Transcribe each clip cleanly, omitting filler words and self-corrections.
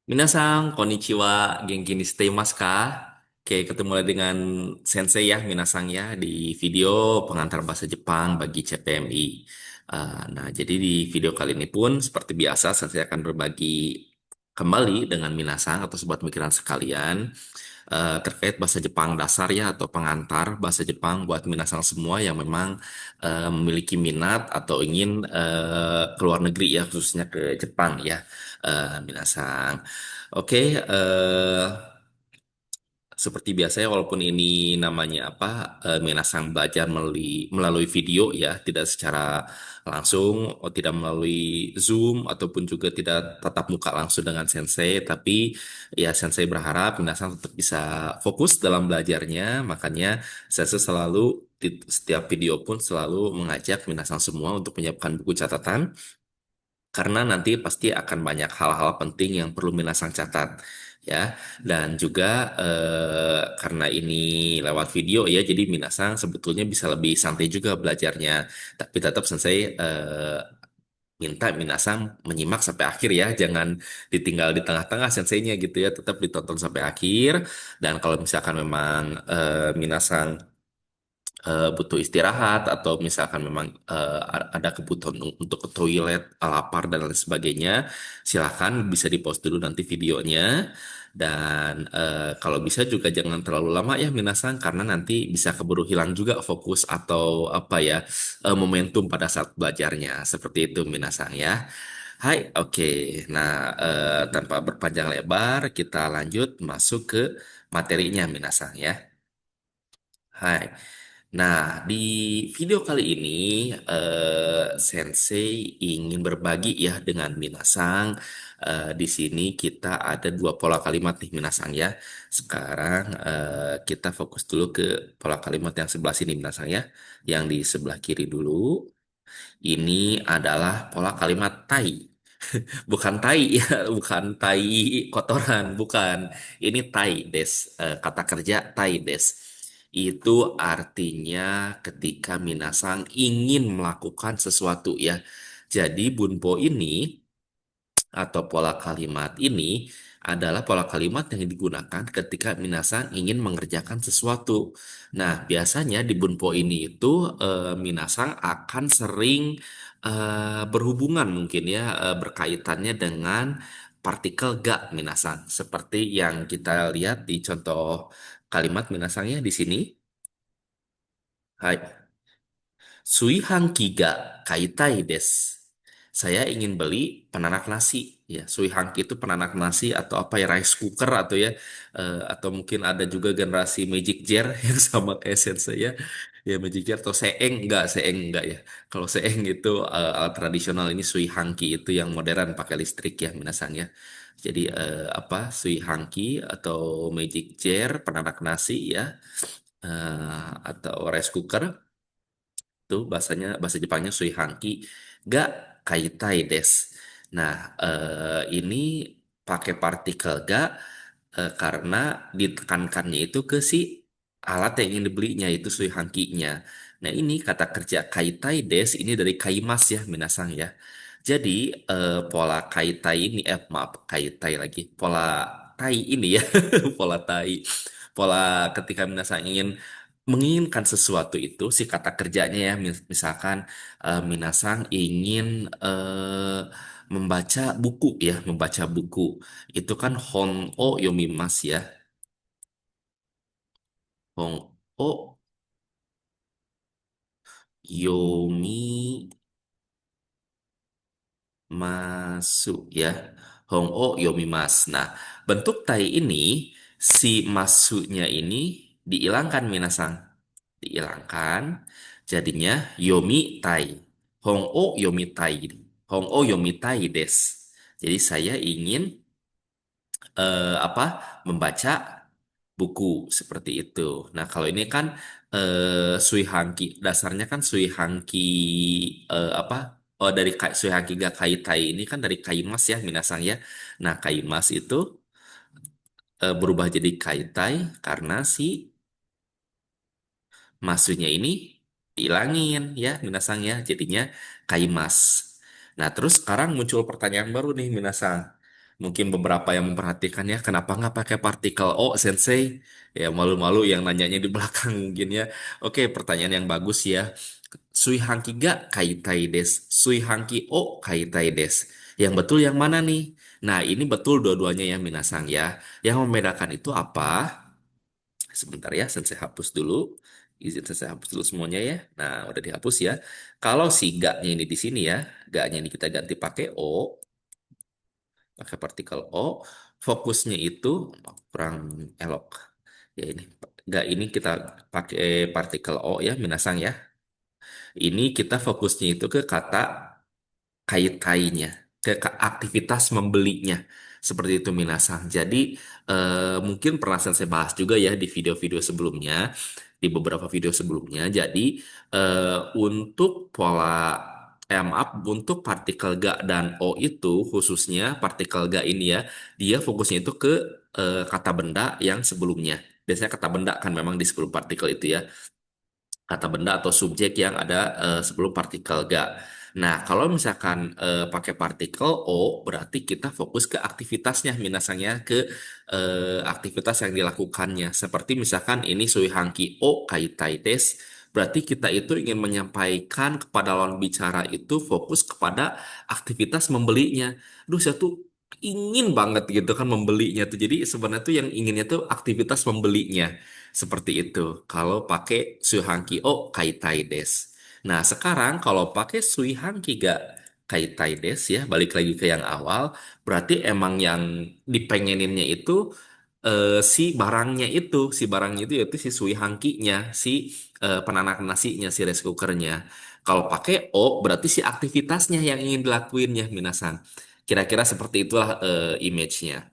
Minasang, konnichiwa, genki ni shitemasu ka? Oke, ketemu lagi dengan Sensei ya, Minasang ya, di video pengantar bahasa Jepang bagi CPMI. Nah, jadi di video kali ini pun, seperti biasa, Sensei akan berbagi kembali dengan Minasang atau sobat mikiran sekalian terkait bahasa Jepang dasar ya, atau pengantar bahasa Jepang buat Minasang semua yang memang memiliki minat atau ingin keluar negeri ya, khususnya ke Jepang ya, Minasang. Oke, seperti biasanya walaupun ini namanya apa Minasang belajar melalui video ya, tidak secara langsung, tidak melalui Zoom ataupun juga tidak tatap muka langsung dengan Sensei, tapi ya Sensei berharap Minasang tetap bisa fokus dalam belajarnya. Makanya Sensei selalu di setiap video pun selalu mengajak Minasang semua untuk menyiapkan buku catatan karena nanti pasti akan banyak hal-hal penting yang perlu Minasang catat ya. Dan juga karena ini lewat video ya, jadi Minasang sebetulnya bisa lebih santai juga belajarnya, tapi tetap Sensei minta Minasang menyimak sampai akhir ya, jangan ditinggal di tengah-tengah Senseinya gitu ya, tetap ditonton sampai akhir. Dan kalau misalkan memang Minasang butuh istirahat atau misalkan memang ada kebutuhan untuk ke toilet, lapar dan lain sebagainya, silakan bisa di-pause dulu nanti videonya. Dan kalau bisa juga jangan terlalu lama ya Minasang, karena nanti bisa keburu hilang juga fokus atau apa ya, momentum pada saat belajarnya. Seperti itu Minasang ya. Hai, oke. Nah, tanpa berpanjang lebar, kita lanjut masuk ke materinya Minasang ya. Hai. Nah, di video kali ini Sensei ingin berbagi ya dengan Minasang. Di sini kita ada dua pola kalimat nih Minasang ya. Sekarang kita fokus dulu ke pola kalimat yang sebelah sini Minasang ya. Yang di sebelah kiri dulu. Ini adalah pola kalimat tai. Bukan tai ya, bukan tai kotoran, bukan. Ini tai des, kata kerja tai des. Itu artinya ketika Minasang ingin melakukan sesuatu ya. Jadi bunpo ini atau pola kalimat ini adalah pola kalimat yang digunakan ketika Minasang ingin mengerjakan sesuatu. Nah, biasanya di bunpo ini itu Minasang akan sering berhubungan mungkin ya, berkaitannya dengan partikel ga Minasang. Seperti yang kita lihat di contoh kalimat Minasangnya di sini. Hai. Suihanki ga kaitai desu. Saya ingin beli penanak nasi. Ya, suihanki itu penanak nasi atau apa ya, rice cooker atau ya, atau mungkin ada juga generasi magic jar yang sama kayak sensei ya. Ya magic jar atau seeng enggak ya. Kalau seeng itu alat tradisional, ini suihanki itu yang modern pakai listrik ya minasang ya. Jadi apa suihanki atau magic jar penanak nasi ya, atau rice cooker itu bahasa Jepangnya suihanki ga kaitai des. Nah, ini pakai partikel ga karena ditekankannya itu ke si alat yang ingin dibelinya itu suihankinya. Nah, ini kata kerja kaitai des ini dari kaimas ya minasang ya. Jadi pola kaitai ini maaf kaitai lagi. Pola tai ini ya, pola tai. Pola ketika minasang ingin menginginkan sesuatu itu si kata kerjanya ya, misalkan Minasang ingin membaca buku ya, membaca buku itu kan hon o yomimas ya, hon o yomi masuk ya, hong o yomimas. Nah, bentuk tai ini si masuknya ini dihilangkan Minasang, dihilangkan jadinya yomi tai, hong o yomi tai, hong o yomi tai des. Jadi saya ingin apa, membaca buku seperti itu. Nah, kalau ini kan Sui Hangki, dasarnya kan Sui Hangki apa? Oh, dari Sui Hangki ga Kaitai ini kan dari Kaimas ya, Minasang ya. Nah, Kaimas itu berubah jadi Kaitai karena si masunya ini dihilangin ya, Minasang ya. Jadinya Kaimas. Nah, terus sekarang muncul pertanyaan baru nih, Minasang. Mungkin beberapa yang memperhatikan ya, kenapa nggak pakai partikel O, Sensei? Ya malu-malu yang nanyanya di belakang mungkin ya. Oke, pertanyaan yang bagus ya. Sui hangki ga kaitai des. Sui hangki o kaitai des. Yang betul yang mana nih? Nah, ini betul dua-duanya ya, Minasang ya. Yang membedakan itu apa? Sebentar ya, saya hapus dulu. Izin saya hapus dulu semuanya ya. Nah, udah dihapus ya. Kalau si ga-nya ini di sini ya, ga-nya ini kita ganti pakai O, pakai partikel O, fokusnya itu kurang elok. Ya ini, ga ini kita pakai partikel O ya, Minasang ya. Ini kita fokusnya itu ke kata kait-kaitnya, ke aktivitas membelinya. Seperti itu Minasang. Jadi mungkin pernah saya bahas juga ya di video-video sebelumnya, di beberapa video sebelumnya. Jadi untuk pola maaf, untuk partikel ga dan O itu khususnya partikel ga ini ya, dia fokusnya itu ke kata benda yang sebelumnya. Biasanya kata benda kan memang di sebelum partikel itu ya, kata benda atau subjek yang ada sebelum partikel ga. Nah, kalau misalkan pakai partikel O, berarti kita fokus ke aktivitasnya, minasanya ke aktivitas yang dilakukannya. Seperti misalkan ini suihangki O kaitai des, berarti kita itu ingin menyampaikan kepada lawan bicara itu fokus kepada aktivitas membelinya. Duh, saya tuh ingin banget gitu kan membelinya tuh. Jadi sebenarnya tuh yang inginnya tuh aktivitas membelinya. Seperti itu. Kalau pakai suihangki o kaitai des. Nah, sekarang kalau pakai suihangki ga kaitai des ya, balik lagi ke yang awal, berarti emang yang dipengeninnya itu si barangnya itu yaitu si suihangkinya, si penanak nasinya, si rice cookernya. Kalau pakai o, berarti si aktivitasnya yang ingin dilakuinnya, minasan. Kira-kira seperti itulah image-nya.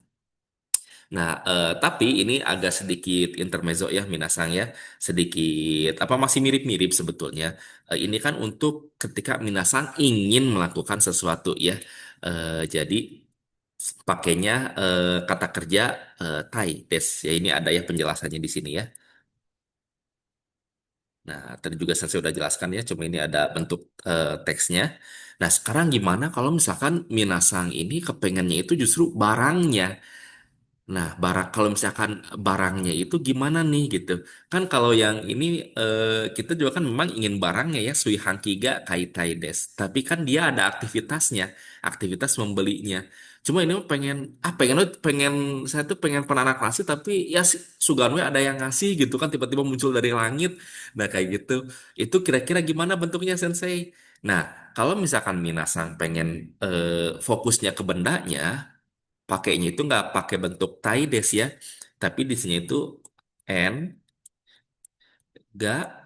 Nah, tapi ini agak sedikit intermezzo ya, Minasang ya. Sedikit, apa masih mirip-mirip sebetulnya. Ini kan untuk ketika Minasang ingin melakukan sesuatu ya. Jadi, pakainya kata kerja tai des. Ya, ini ada ya penjelasannya di sini ya. Nah, tadi juga saya sudah jelaskan ya, cuma ini ada bentuk teksnya. Nah, sekarang gimana kalau misalkan Minasang ini kepengennya itu justru barangnya. Nah, kalau misalkan barangnya itu gimana nih gitu. Kan kalau yang ini kita juga kan memang ingin barangnya ya sui hankiga kaitai des. Tapi kan dia ada aktivitasnya, aktivitas membelinya. Cuma ini mah pengen saya tuh pengen penanak nasi tapi ya si Suganwe ada yang ngasih gitu kan tiba-tiba muncul dari langit. Nah, kayak gitu. Itu kira-kira gimana bentuknya Sensei? Nah, kalau misalkan Minasang pengen fokusnya ke bendanya, pakainya itu nggak pakai bentuk Taides ya, tapi di sini itu N ga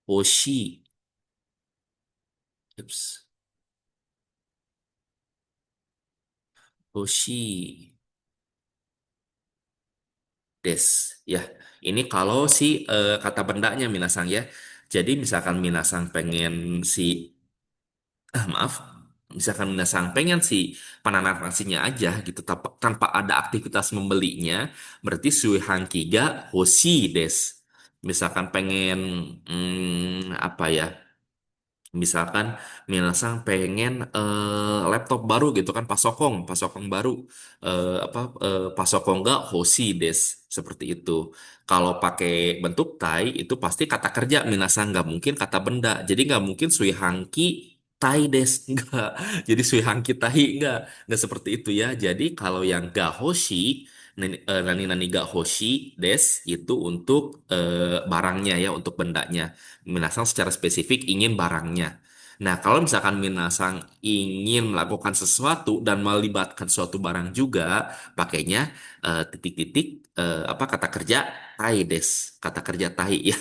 Oshi, Ups, Oshi des ya. Ini kalau si kata bendanya Minasang ya. Jadi misalkan Minasang pengen si maaf, misalkan Minasang pengen si penanak nasinya aja gitu tanpa ada aktivitas membelinya, berarti Suihankiga Hoshi des. Misalkan pengen apa ya? Misalkan Minasang pengen laptop baru gitu kan pasokong baru apa pasokong nggak hoshi des seperti itu. Kalau pakai bentuk tai itu pasti kata kerja Minasang nggak mungkin kata benda. Jadi nggak mungkin sui hangki tai des nggak. Jadi sui hangki tai nggak seperti itu ya. Jadi kalau yang ga hoshi nani nani ga hoshi des itu untuk barangnya ya untuk bendanya. Minasang secara spesifik ingin barangnya. Nah, kalau misalkan Minasang ingin melakukan sesuatu dan melibatkan suatu barang juga, pakainya titik-titik apa kata kerja tai des, kata kerja tai ya.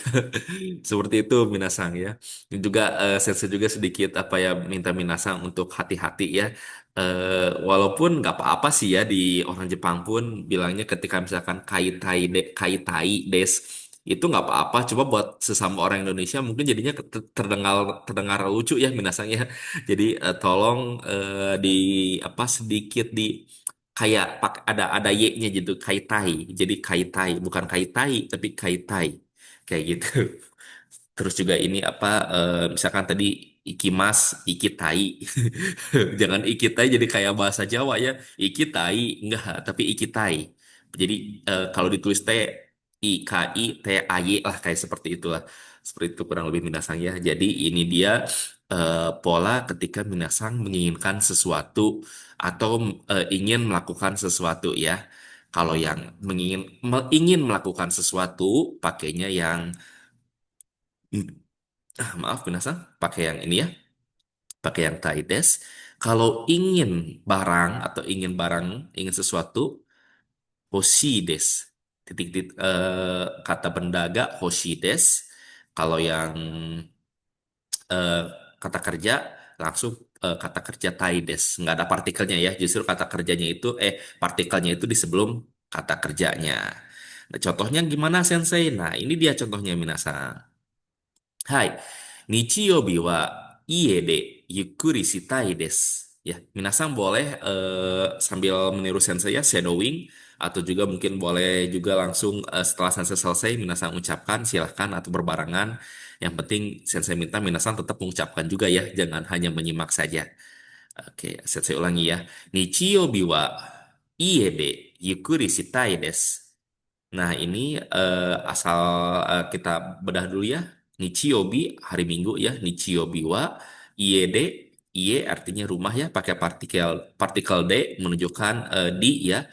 Seperti itu Minasang ya. Dan juga saya juga sedikit apa ya minta Minasang untuk hati-hati ya. Walaupun nggak apa-apa sih ya di orang Jepang pun bilangnya ketika misalkan kai tai des itu nggak apa-apa. Coba buat sesama orang Indonesia mungkin jadinya terdengar terdengar lucu ya Minasang ya. Jadi tolong di apa sedikit di kayak ada y-nya gitu kaitai. Jadi kaitai bukan kaitai tapi kaitai kayak gitu. Terus juga ini apa misalkan tadi Ikimas, ikitai. Jangan ikitai jadi kayak bahasa Jawa ya. Ikitai, enggak, tapi ikitai. Jadi kalau ditulis T, I, K, I, T, A, Y lah kayak seperti itulah. Seperti itu kurang lebih minasang ya. Jadi ini dia pola ketika minasang menginginkan sesuatu atau ingin melakukan sesuatu ya. Kalau yang ingin melakukan sesuatu, pakainya yang maaf minasang, pakai yang ini ya, pakai yang kaides. Kalau ingin barang atau ingin sesuatu, hoshides. Titik-titik kata pendaga hoshides. Kalau yang eh, kata kerja langsung kata kerja taides. Nggak ada partikelnya ya. Justru kata kerjanya itu partikelnya itu di sebelum kata kerjanya. Nah, contohnya gimana Sensei? Nah, ini dia contohnya Minasang. Hai, Nichiyobi wa ie de yukkuri shitai desu. Ya, minasang boleh sambil meniru sensei ya, shadowing, atau juga mungkin boleh juga langsung setelah sensei selesai, minasang ucapkan, silahkan, atau berbarengan. Yang penting sensei minta minasang tetap mengucapkan juga ya, jangan hanya menyimak saja. Oke, sensei ulangi ya. Nichiyobi wa ie de yukkuri shitai desu. Nah, ini asal kita bedah dulu ya. Nichiobi, hari Minggu ya. Nichiobi wa IED, IE artinya rumah ya, pakai partikel D menunjukkan di ya.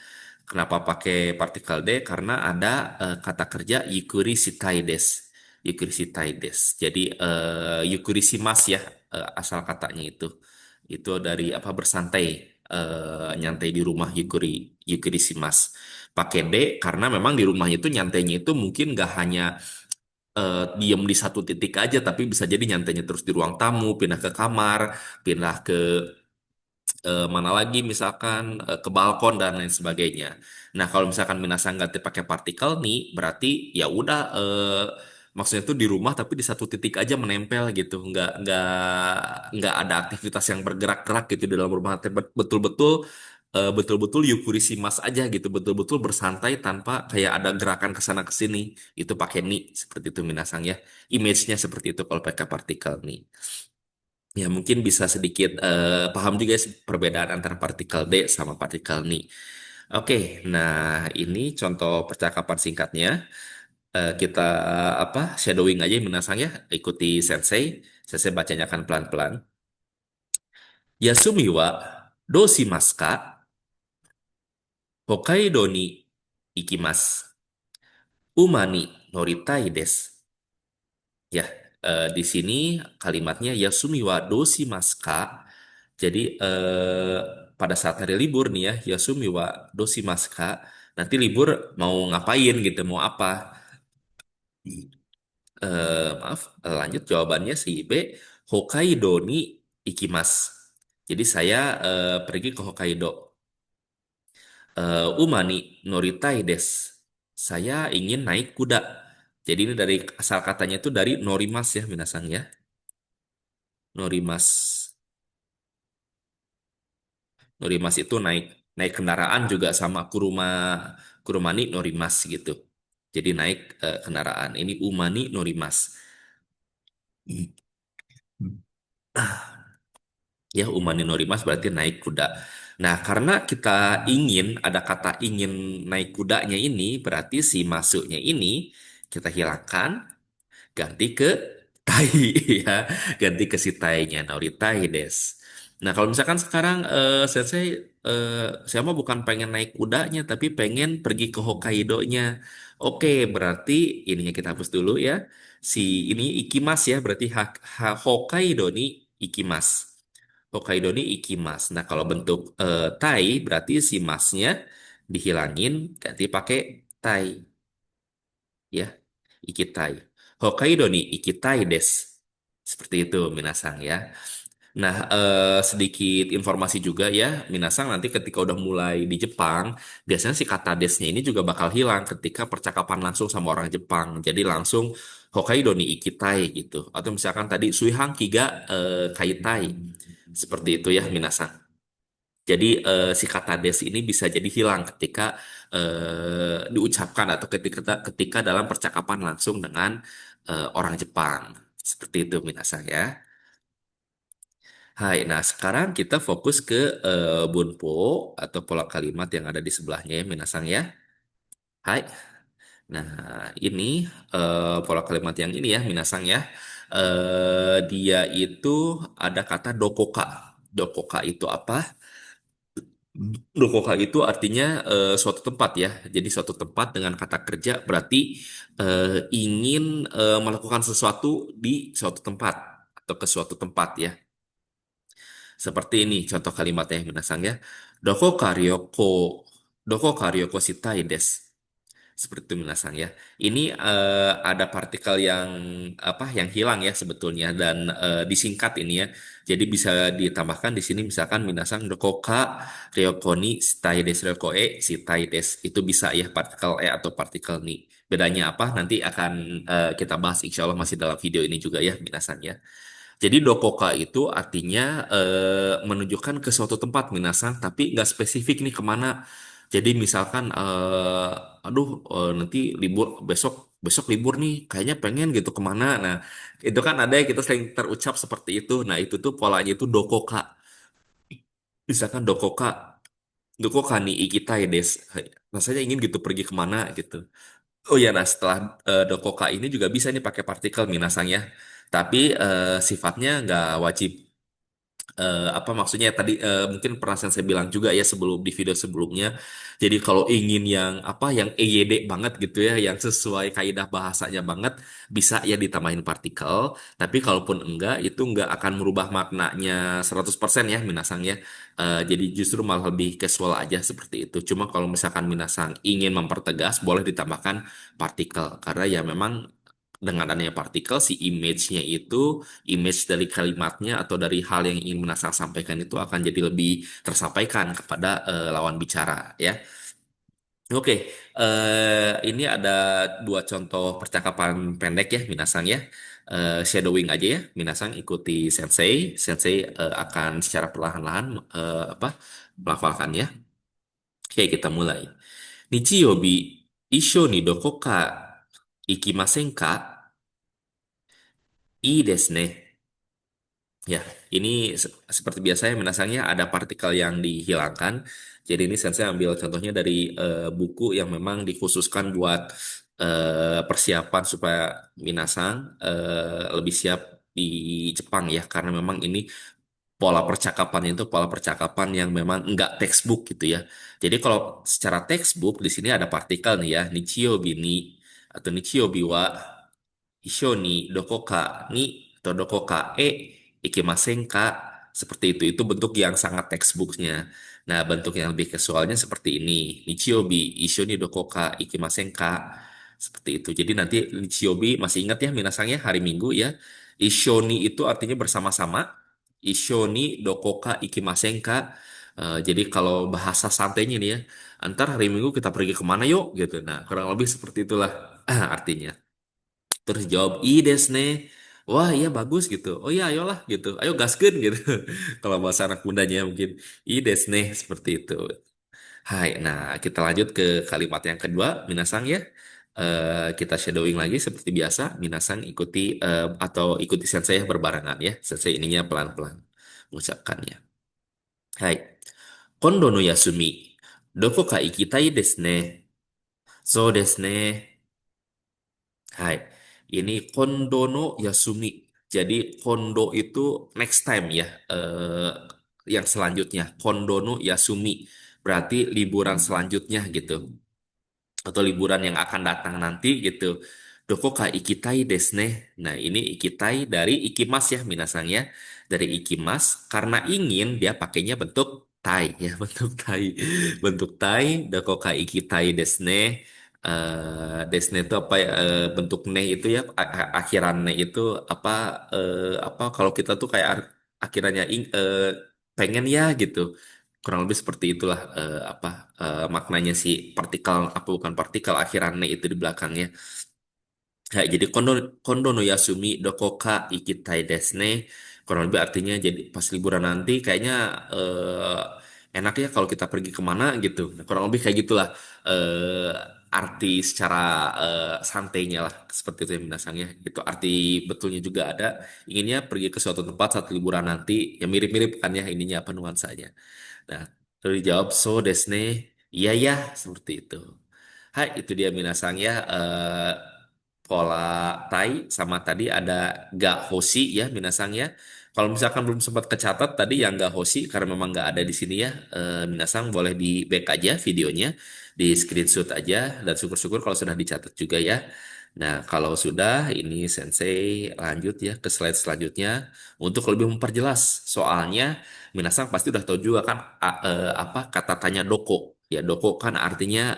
Kenapa pakai partikel D? Karena ada kata kerja yukuri shitai desu. Yukuri shitai desu. Jadi yukuri shimasu ya, asal katanya itu. Itu dari apa bersantai, nyantai di rumah yukuri yukuri shimasu. Pakai D karena memang di rumahnya itu nyantainya itu mungkin nggak hanya diem di satu titik aja, tapi bisa jadi nyantainya terus di ruang tamu, pindah ke kamar, pindah ke mana lagi misalkan ke balkon dan lain sebagainya. Nah, kalau misalkan minasang ganti pakai partikel nih, berarti ya udah maksudnya tuh di rumah tapi di satu titik aja menempel gitu, nggak ada aktivitas yang bergerak-gerak gitu di dalam rumah. Tapi betul-betul betul-betul yukurisimas aja gitu, betul-betul bersantai tanpa kayak ada gerakan ke sana ke sini. Itu pakai ni seperti itu minasang ya. Image-nya seperti itu kalau pakai partikel nih. Ya, mungkin bisa sedikit paham juga sih perbedaan antara partikel D sama partikel Ni. Oke, nah ini contoh percakapan singkatnya. Kita apa shadowing aja Minasang ya, ikuti Sensei. Sensei bacanya akan pelan-pelan. Yasumi wa doshimasu ka? Hokkaido ni ikimasu. Uma ni noritai desu. Ya, di sini kalimatnya Yasumi wa doshimasu ka? Jadi pada saat hari libur nih ya, Yasumi wa doshimasu ka? Nanti libur mau ngapain gitu, mau apa? Maaf, lanjut jawabannya si B. Hokkaido ni ikimasu. Jadi saya pergi ke Hokkaido. Uma ni noritai desu. Saya ingin naik kuda. Jadi ini dari asal katanya itu dari norimas ya, minasang ya. Norimas. Norimas itu naik naik kendaraan juga sama kurumani norimas gitu. Jadi naik kendaraan. Ini umani norimas. Ya, umani norimas berarti naik kuda. Nah, karena kita ingin ada kata ingin naik kudanya ini, berarti si masuknya ini kita hilangkan, ganti ke tai ya, ganti ke si tainya noritai des. Nah, kalau misalkan sekarang sensei saya mah bukan pengen naik kudanya tapi pengen pergi ke Hokkaido-nya. Oke, berarti ininya kita hapus dulu ya. Si ini ikimas ya, berarti Hokkaido ni ikimas. Hokkaido ni ikimas. Nah, kalau bentuk tai berarti si masnya dihilangin ganti pakai tai ya. Ikitai. Hokkaido ni ikitai desu. Seperti itu, Minasang ya. Nah, sedikit informasi juga ya, Minasang nanti ketika udah mulai di Jepang, biasanya si kata desnya ini juga bakal hilang ketika percakapan langsung sama orang Jepang. Jadi langsung Hokkaido ni ikitai gitu. Atau misalkan tadi Suihang kiga kaitai. Seperti itu ya, Minasang. Jadi si kata des ini bisa jadi hilang ketika diucapkan atau ketika dalam percakapan langsung dengan orang Jepang. Seperti itu minasang ya. Hai, nah sekarang kita fokus ke bunpo atau pola kalimat yang ada di sebelahnya ya, minasang ya. Hai. Nah, ini pola kalimat yang ini ya, minasang ya. Dia itu ada kata dokoka. Dokoka itu apa? Dokoka itu artinya suatu tempat ya. Jadi suatu tempat dengan kata kerja berarti ingin melakukan sesuatu di suatu tempat atau ke suatu tempat ya. Seperti ini contoh kalimatnya minasang ya. Doko karyoko shitai desu. Seperti itu minasang ya. Ini ada partikel yang apa yang hilang ya sebetulnya dan disingkat ini ya. Jadi bisa ditambahkan di sini misalkan minasang dokoka ryokoni shitai desu ryokoe shitai desu. Itu bisa ya partikel e atau partikel ni. Bedanya apa? Nanti akan kita bahas insya Allah masih dalam video ini juga ya minasang ya. Jadi dokoka itu artinya menunjukkan ke suatu tempat minasang, tapi nggak spesifik nih kemana. Jadi misalkan, aduh nanti libur besok besok libur nih, kayaknya pengen gitu kemana. Nah itu kan ada yang kita sering terucap seperti itu. Nah itu tuh polanya itu dokoka. Misalkan dokoka, dokoka nih ikitai des. Rasanya ingin gitu pergi kemana gitu. Oh ya, nah setelah dokoka ini juga bisa nih pakai partikel minasang ya. Tapi sifatnya nggak wajib apa maksudnya tadi mungkin pernah saya bilang juga ya sebelum di video sebelumnya. Jadi kalau ingin yang apa yang EYD banget gitu ya, yang sesuai kaidah bahasanya banget, bisa ya ditambahin partikel. Tapi kalaupun enggak, itu enggak akan merubah maknanya 100% ya Minasang ya. Jadi justru malah lebih casual aja seperti itu. Cuma kalau misalkan Minasang ingin mempertegas, boleh ditambahkan partikel karena ya memang dengan adanya partikel si image-nya itu image dari kalimatnya atau dari hal yang ingin Menasang sampaikan itu akan jadi lebih tersampaikan kepada lawan bicara ya. Oke, ini ada dua contoh percakapan pendek ya Minasang ya. Shadowing aja ya, Minasang ikuti Sensei. Sensei akan secara perlahan-lahan apa melafalkannya. Oke, kita mulai. Nichiyobi, isho ni doko ka ikimasen ka? Ii desu ne. Ya, ini seperti biasanya menasangnya ada partikel yang dihilangkan. Jadi ini saya ambil contohnya dari buku yang memang dikhususkan buat persiapan supaya Minasang lebih siap di Jepang ya, karena memang ini pola percakapan itu pola percakapan yang memang enggak textbook gitu ya. Jadi kalau secara textbook di sini ada partikel nih ya, Nichio bini atau Nichio biwa Isho ni dokoka ni atau dokoka ikimasen ka seperti itu bentuk yang sangat textbooknya. Nah bentuk yang lebih casualnya seperti ini Nichiobi Isho ni dokoka ikimasen ka seperti itu. Jadi nanti Nichiobi masih ingat ya minasangnya hari Minggu ya. Isho ni itu artinya bersama-sama. Isho ni dokoka ikimasen ka. Jadi kalau bahasa santainya nih ya, antar hari Minggu kita pergi kemana yuk gitu. Nah kurang lebih seperti itulah artinya. Terus jawab, ih Desne. Wah iya bagus gitu. Oh iya ayolah gitu. Ayo gaskeun gitu. Kalau bahasa anak mudanya mungkin. Ih Desne seperti itu. Hai, nah kita lanjut ke kalimat yang kedua. Minasang ya. Kita shadowing lagi seperti biasa. Minasang ikuti atau ikuti sensei ya berbarengan ya. Sensei ininya pelan-pelan mengucapkannya. Hai. Kondo no yasumi. Doko ka ikitai desu ne. So desu ne. Hai, ini kondo no yasumi. Jadi kondo itu next time ya, yang selanjutnya. Kondo no yasumi berarti liburan selanjutnya gitu atau liburan yang akan datang nanti gitu. Doko ka ikitai desu ne. Nah, ini ikitai dari ikimas ya minasang ya. Dari ikimas karena ingin dia pakainya bentuk tai ya, bentuk tai. Bentuk tai doko ka ikitai desu ne. Desne itu apa ya bentuk ne itu ya akhiran ne itu apa apa kalau kita tuh kayak akhirannya pengen ya gitu kurang lebih seperti itulah apa maknanya si partikel apa bukan partikel akhirannya itu di belakangnya. Ya, jadi kondo no yasumi dokoka ikitai desu ne. Kurang lebih artinya jadi pas liburan nanti kayaknya enak ya kalau kita pergi kemana gitu. Nah, kurang lebih kayak gitulah. arti secara santainya lah seperti itu yang minasang ya. Itu arti betulnya juga ada. Inginnya pergi ke suatu tempat saat liburan nanti yang mirip-mirip kan ya ininya apa nuansanya. Nah, lalu dijawab so desne, iya ya seperti itu. Hai, itu dia minasang ya. Pola Tai sama tadi ada gak hoshi ya minasang ya. Kalau misalkan belum sempat kecatat tadi yang gak hoshi karena memang nggak ada di sini ya, minasang boleh di back aja videonya, di screenshot aja dan syukur-syukur kalau sudah dicatat juga ya. Nah, kalau sudah ini Sensei lanjut ya ke slide selanjutnya untuk lebih memperjelas. Soalnya minasang pasti udah tahu juga kan apa kata tanya doko. Ya, doko kan artinya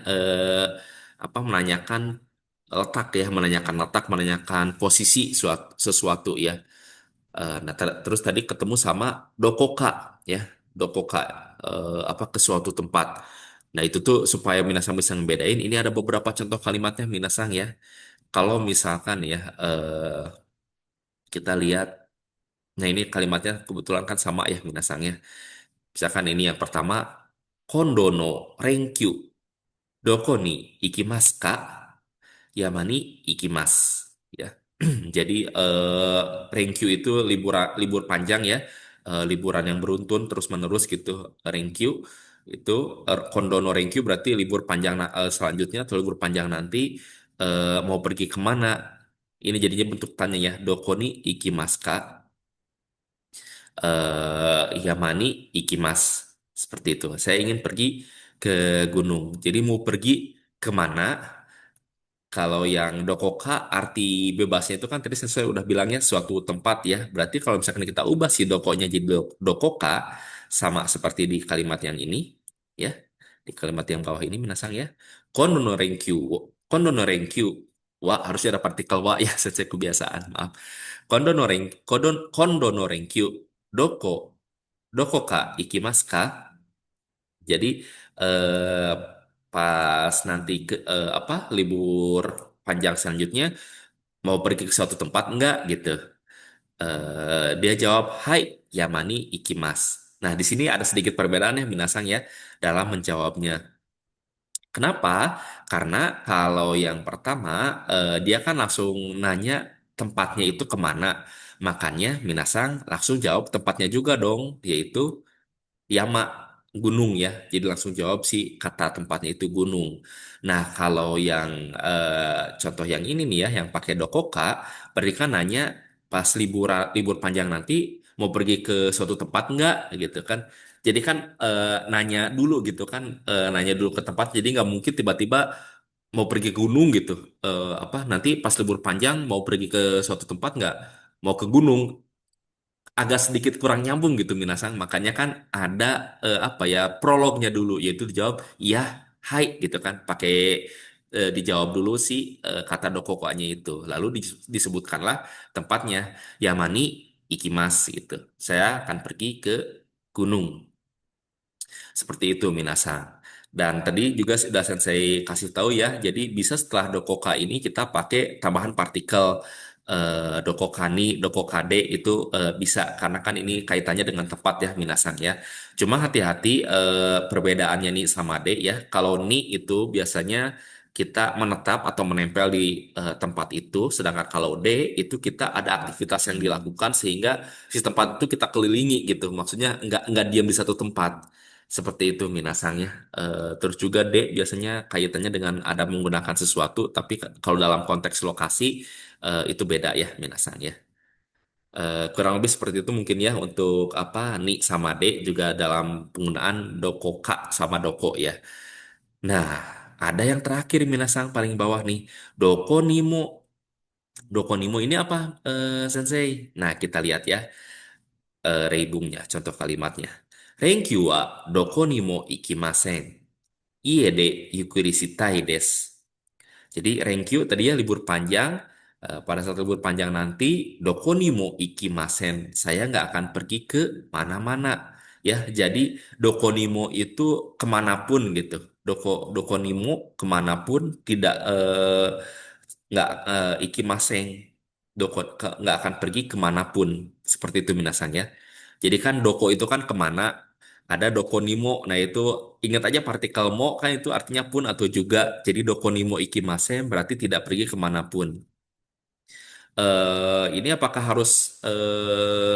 apa menanyakan letak ya, menanyakan letak, menanyakan posisi sesuatu ya. Nah, terus tadi ketemu sama dokoka ya, dokoka apa ke suatu tempat. Nah, itu tuh supaya Minasang bisa ngebedain, ini ada beberapa contoh kalimatnya Minasang ya. Kalau misalkan ya kita lihat, nah ini kalimatnya kebetulan kan sama ya Minasang ya. Misalkan ini yang pertama, kondo no renkyu, doko ni ikimasu ka? Yamani ikimas ya. Jadi Renkyu itu libur panjang ya. Liburan yang beruntun terus menerus gitu. Renkyu itu Kondono Renkyu berarti libur panjang selanjutnya atau libur panjang nanti mau pergi kemana? Ini jadinya bentuk tanya ya. Dokoni ikimaska Yamani ikimas seperti itu. Saya ingin pergi ke gunung. Jadi mau pergi kemana? Kalau yang dokoka arti bebasnya itu kan tadi saya udah bilangnya suatu tempat ya. Berarti kalau misalkan kita ubah si dokonya jadi dokoka sama seperti di kalimat yang ini ya. Di kalimat yang bawah ini minasang ya. Kondo no renkyu. Kondo no renkyu. Wah, harusnya ada partikel wa ya sesuai kebiasaan. Maaf. Kondo no renkyu. Doko. Dokoka ikimasu ka? Jadi eh, pas nanti apa libur panjang selanjutnya mau pergi ke suatu tempat enggak gitu. Dia jawab, Hai, Yamani ikimas. Nah, di sini ada sedikit perbedaan ya Minasang ya dalam menjawabnya. Kenapa? Karena kalau yang pertama dia kan langsung nanya tempatnya itu kemana. Makanya Minasang langsung jawab tempatnya juga dong, yaitu Yama, gunung ya. Jadi langsung jawab sih kata tempatnya itu gunung. Nah, kalau yang contoh yang ini nih ya, yang pakai dokoka, mereka nanya pas libur panjang nanti mau pergi ke suatu tempat nggak gitu kan. Jadi kan nanya dulu gitu kan, nanya dulu ke tempat. Jadi nggak mungkin tiba-tiba mau pergi ke gunung gitu. Apa nanti pas libur panjang mau pergi ke suatu tempat nggak? Mau ke gunung agak sedikit kurang nyambung gitu Minasang. Makanya kan ada apa ya prolognya dulu yaitu dijawab iya, hai gitu kan pakai dijawab dulu si kata dokokonya itu. Lalu disebutkanlah tempatnya Yamani Ikimas gitu. Saya akan pergi ke gunung. Seperti itu Minasa. Dan tadi juga sudah Sensei kasih tahu ya, jadi bisa setelah dokoka ini kita pakai tambahan partikel dokokani, dokokade itu bisa karena kan ini kaitannya dengan tepat ya Minasang ya. Cuma hati-hati perbedaannya nih sama de ya. Kalau ni itu biasanya kita menetap atau menempel di tempat itu, sedangkan kalau D itu kita ada aktivitas yang dilakukan sehingga si tempat itu kita kelilingi gitu. Maksudnya nggak diam di satu tempat. Seperti itu minasangnya. Terus juga D biasanya kaitannya dengan ada menggunakan sesuatu, tapi kalau dalam konteks lokasi itu beda ya minasang ya. Kurang lebih seperti itu mungkin ya untuk apa Ni sama D juga dalam penggunaan dokoka sama doko ya. Nah, ada yang terakhir minasang paling bawah nih. Dokonimo. Dokonimo ini apa Sensei? Nah, kita lihat ya reibungnya, contoh kalimatnya. Renkyu wa doko ni mo ikimasen. Ie de yukuri shitai desu. Jadi Renkyu tadinya libur panjang. Pada saat libur panjang nanti, doko ni mo ikimasen. Saya nggak akan pergi ke mana-mana. Ya, jadi dokonimo itu kemanapun gitu. Dokonimo kemanapun tidak nggak ikimaseng. Nggak akan pergi kemanapun. Seperti itu minasannya. Jadi kan doko itu kan kemana. Ada dokonimo. Nah, itu ingat aja partikel mo kan itu artinya pun atau juga. Jadi dokonimo ikimasen berarti tidak pergi kemanapun. Ini apakah harus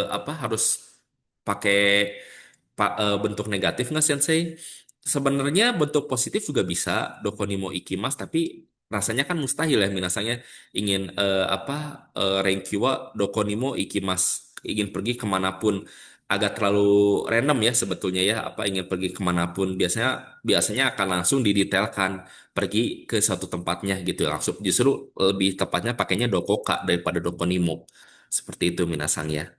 apa harus pakai bentuk negatif nggak Sensei? Sebenarnya bentuk positif juga bisa dokonimo ikimas, tapi rasanya kan mustahil ya minasanya ingin renkyu wa dokonimo ikimas, ingin pergi kemanapun, agak terlalu random ya sebetulnya ya, apa ingin pergi kemanapun biasanya biasanya akan langsung didetailkan pergi ke suatu tempatnya gitu langsung, justru lebih tepatnya pakainya dokoka daripada dokonimo, seperti itu minasang ya.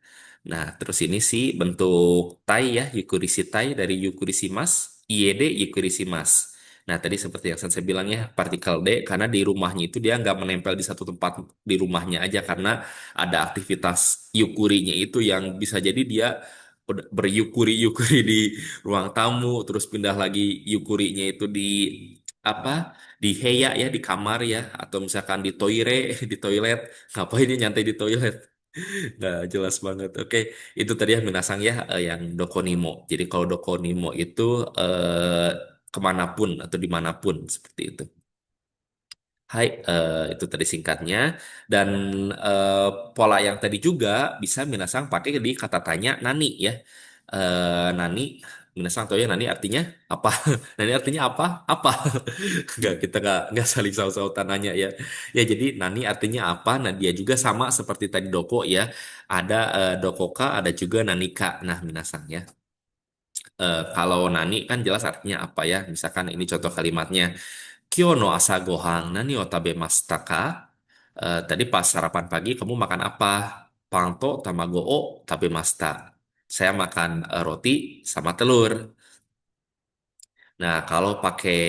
Nah, terus ini sih bentuk tai ya, yukurisi tai dari yukurisimas, ied yukurisimas. Nah, tadi seperti yang saya bilang ya, partikel D, karena di rumahnya itu dia nggak menempel di satu tempat di rumahnya aja, karena ada aktivitas yukurinya itu yang bisa jadi dia udah beryukuri-yukuri di ruang tamu, terus pindah lagi yukurinya itu di apa di heya ya, di kamar ya, atau misalkan di di toilet, ngapain dia nyantai di toilet. Nah, jelas banget. Oke, itu tadi ya Minasang ya, yang Dokonimo. Jadi kalau Dokonimo itu kemanapun atau dimanapun seperti itu. Hai, itu tadi singkatnya. Dan pola yang tadi juga bisa Minasang pakai di kata tanya nani ya. Nani, Minasang tahu ya nani artinya apa? Nani artinya apa? Apa? Nggak saling saut-sautan nanya ya. Ya jadi nani artinya apa? Nah dia juga sama seperti tadi doko ya. Ada dokoka, ada juga nanika. Nah Minasang ya. Kalau nani kan jelas artinya apa ya? Misalkan ini contoh kalimatnya. Kyo no asa gohang nani o tabemashita ka? Tadi pas sarapan pagi kamu makan apa? Panto tamago o tabemashita. Saya makan roti sama telur. Nah, kalau pakai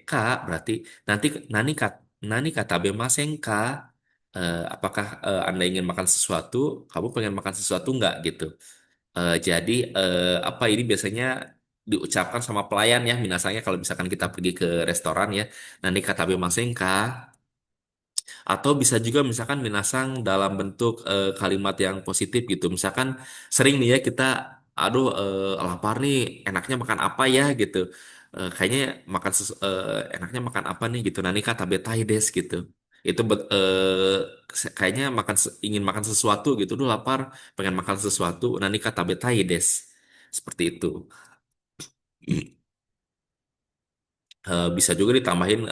ka berarti nanti nani kat nani kata bemasen ka. Apakah Anda ingin makan sesuatu? Kamu pengen makan sesuatu nggak gitu? Jadi apa ini biasanya diucapkan sama pelayan ya, minasanya kalau misalkan kita pergi ke restoran ya, nani kata bemasen ka. Atau bisa juga misalkan minasang dalam bentuk kalimat yang positif gitu. Misalkan sering nih ya kita, aduh lapar nih, enaknya makan apa ya gitu. Kayaknya enaknya makan apa nih gitu. Nani kata betai des gitu. Itu kayaknya ingin makan sesuatu gitu. Duh lapar, pengen makan sesuatu. Nani kata betai des. Seperti itu. Bisa juga ditambahin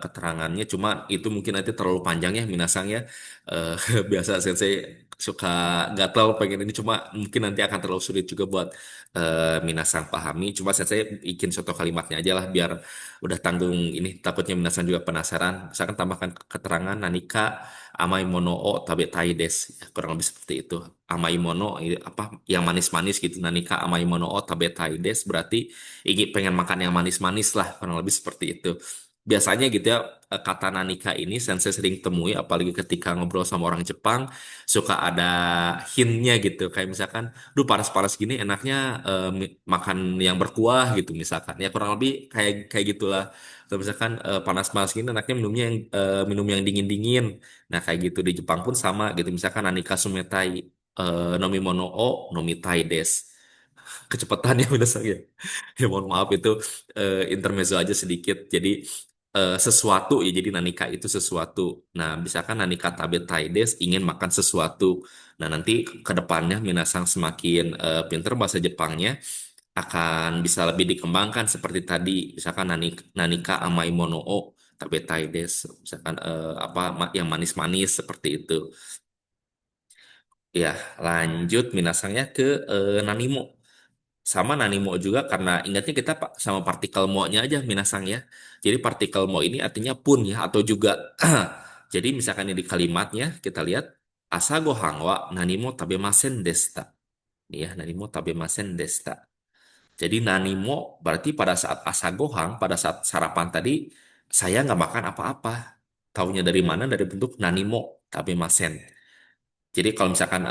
keterangannya, cuma itu mungkin nanti terlalu panjang ya Minasang ya. Eh, biasa sensei suka gatel pengen ini, cuma mungkin nanti akan terlalu sulit juga buat Minasang pahami. Cuma sensei bikin contoh kalimatnya aja lah biar udah tanggung ini, takutnya Minasang juga penasaran. Misalkan tambahkan keterangan Nanika amai mono o tabe tai des. Ya, kurang lebih seperti itu. Amai mono apa yang manis-manis gitu. Nanika amai mono o tabe tai des berarti ingin pengen makan yang manis-manis lah, kurang lebih seperti itu. Biasanya gitu ya, kata nanika ini sensei sering temui apalagi ketika ngobrol sama orang Jepang, suka ada hintnya gitu, kayak misalkan duh panas-panas gini enaknya makan yang berkuah gitu misalkan ya, kurang lebih kayak kayak gitulah. Atau misalkan panas-panas gini enaknya minum yang dingin-dingin. Nah kayak gitu di Jepang pun sama gitu, misalkan nanika sumetai nomi mono o nomitai des, kecepatan ya udah saya. Ya mohon maaf itu intermezzo aja sedikit. Jadi sesuatu ya, jadi nanika itu sesuatu. Nah, misalkan nanika tabe taides ingin makan sesuatu. Nah, nanti ke depannya Minasang semakin pinter bahasa Jepangnya akan bisa lebih dikembangkan seperti tadi. Misalkan nanika amai mono o tabe taides. Misalkan yang manis-manis seperti itu. Ya, lanjut Minasangnya ke nanimo. Sama Nanimo juga karena ingatnya kita pak sama partikel mo-nya aja Minasang ya. Jadi partikel mo ini artinya pun ya atau juga. Jadi misalkan ini di kalimatnya kita lihat asago hangwa nanimo tabemasen desta. Nih ya, nanimo tabemasen desta. Jadi nanimo berarti pada saat asagohang, pada saat sarapan tadi saya nggak makan apa-apa. Taunya dari mana? Dari bentuk nanimo tabemasen. Jadi kalau misalkan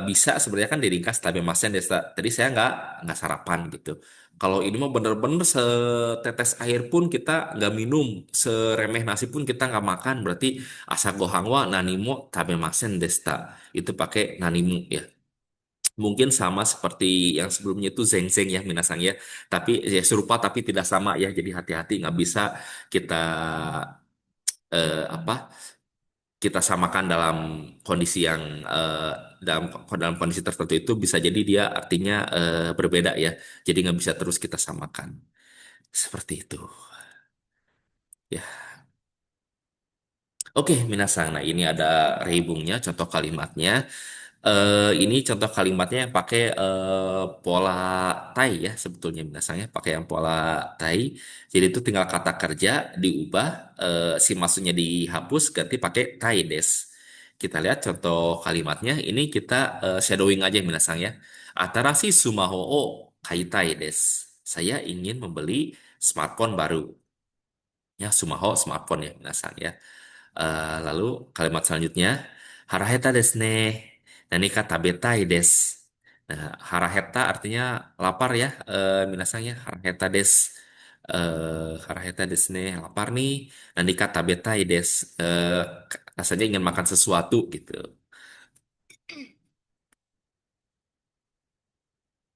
bisa sebenarnya kan diringkas tapi masnya tadi saya nggak sarapan gitu. Kalau ini mah bener-bener setetes air pun kita nggak minum, seremeh nasi pun kita nggak makan. Berarti asa gohangwa nanimo tabe masen desta. Itu pakai nanimu ya. Mungkin sama seperti yang sebelumnya itu Zeng Zeng ya Minasang ya. Tapi ya serupa tapi tidak sama ya. Jadi hati-hati nggak bisa kita apa kita samakan dalam kondisi yang dalam kondisi tertentu itu bisa jadi dia artinya berbeda ya. Jadi nggak bisa terus kita samakan seperti itu. Ya. Oke, Minasang. Nah, ini ada reibungnya, contoh kalimatnya. Ini contoh kalimatnya yang pakai pola tai ya sebetulnya Minasang ya, pakai yang pola tai. Jadi itu tinggal kata kerja diubah, si maksudnya dihapus, ganti pakai tai des. Kita lihat contoh kalimatnya. Ini kita shadowing aja Minasang ya. Atarashi sumaho o kaitai des. Saya ingin membeli smartphone baru. Ya, sumaho smartphone ya Minasang ya. Lalu kalimat selanjutnya, haraheta desu ne. Nani ka tabetai desu. Nah, haraheta artinya lapar ya, minasang ya. Haraheta desu. Haraheta desu ne, lapar nih. Nani ka tabetai desu. Rasanya ingin makan sesuatu gitu.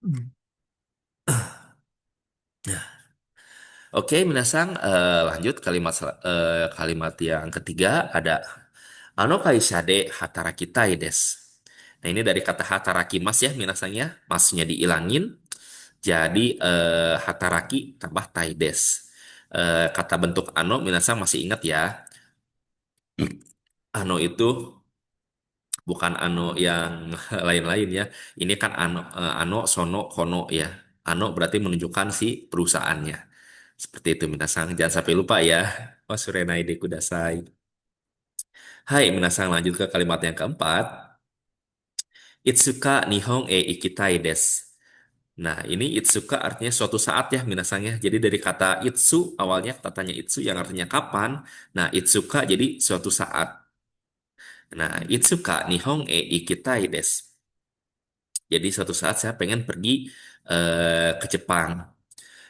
Hmm. Oke, minasang, lanjut kalimat yang ketiga ada ano kaisha de hatarakitai desu. Nah, ini dari kata hatarakimas ya, minasang ya. Masnya diilangin. Jadi hataraki tambah taides. Kata bentuk ano, minasang masih ingat ya. Ano itu bukan ano yang lain-lain ya. Ini kan ano sono kono ya. Ano berarti menunjukkan si perusahaannya. Seperti itu minasang. Jangan sampai lupa ya. Wasurenai de kudasai. Hai, minasang lanjut ke kalimat yang keempat. Itsuka nihon e ikitai desu. Nah, ini itsuka artinya suatu saat ya minasangnya. Jadi dari kata itsu awalnya katanya itsu yang artinya kapan. Nah, itsuka jadi suatu saat. Nah, itsuka nihon e ikitai desu. Jadi suatu saat saya pengen pergi ke Jepang.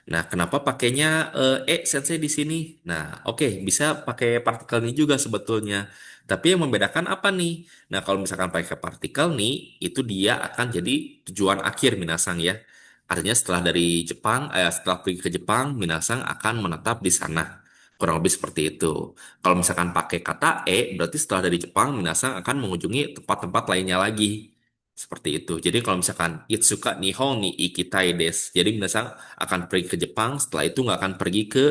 Nah, kenapa pakainya sensei di sini? Nah, oke, bisa pakai partikel nih juga sebetulnya. Tapi yang membedakan apa nih? Nah, kalau misalkan pakai partikel nih, itu dia akan jadi tujuan akhir Minasang ya. Artinya setelah pergi ke Jepang, Minasang akan menetap di sana. Kurang lebih seperti itu. Kalau misalkan pakai kata berarti setelah dari Jepang, Minasang akan mengunjungi tempat-tempat lainnya lagi. Seperti itu. Jadi kalau misalkan Itsuka Nihon ni Ikitai desu. Jadi minasang akan pergi ke Jepang, setelah itu nggak akan pergi ke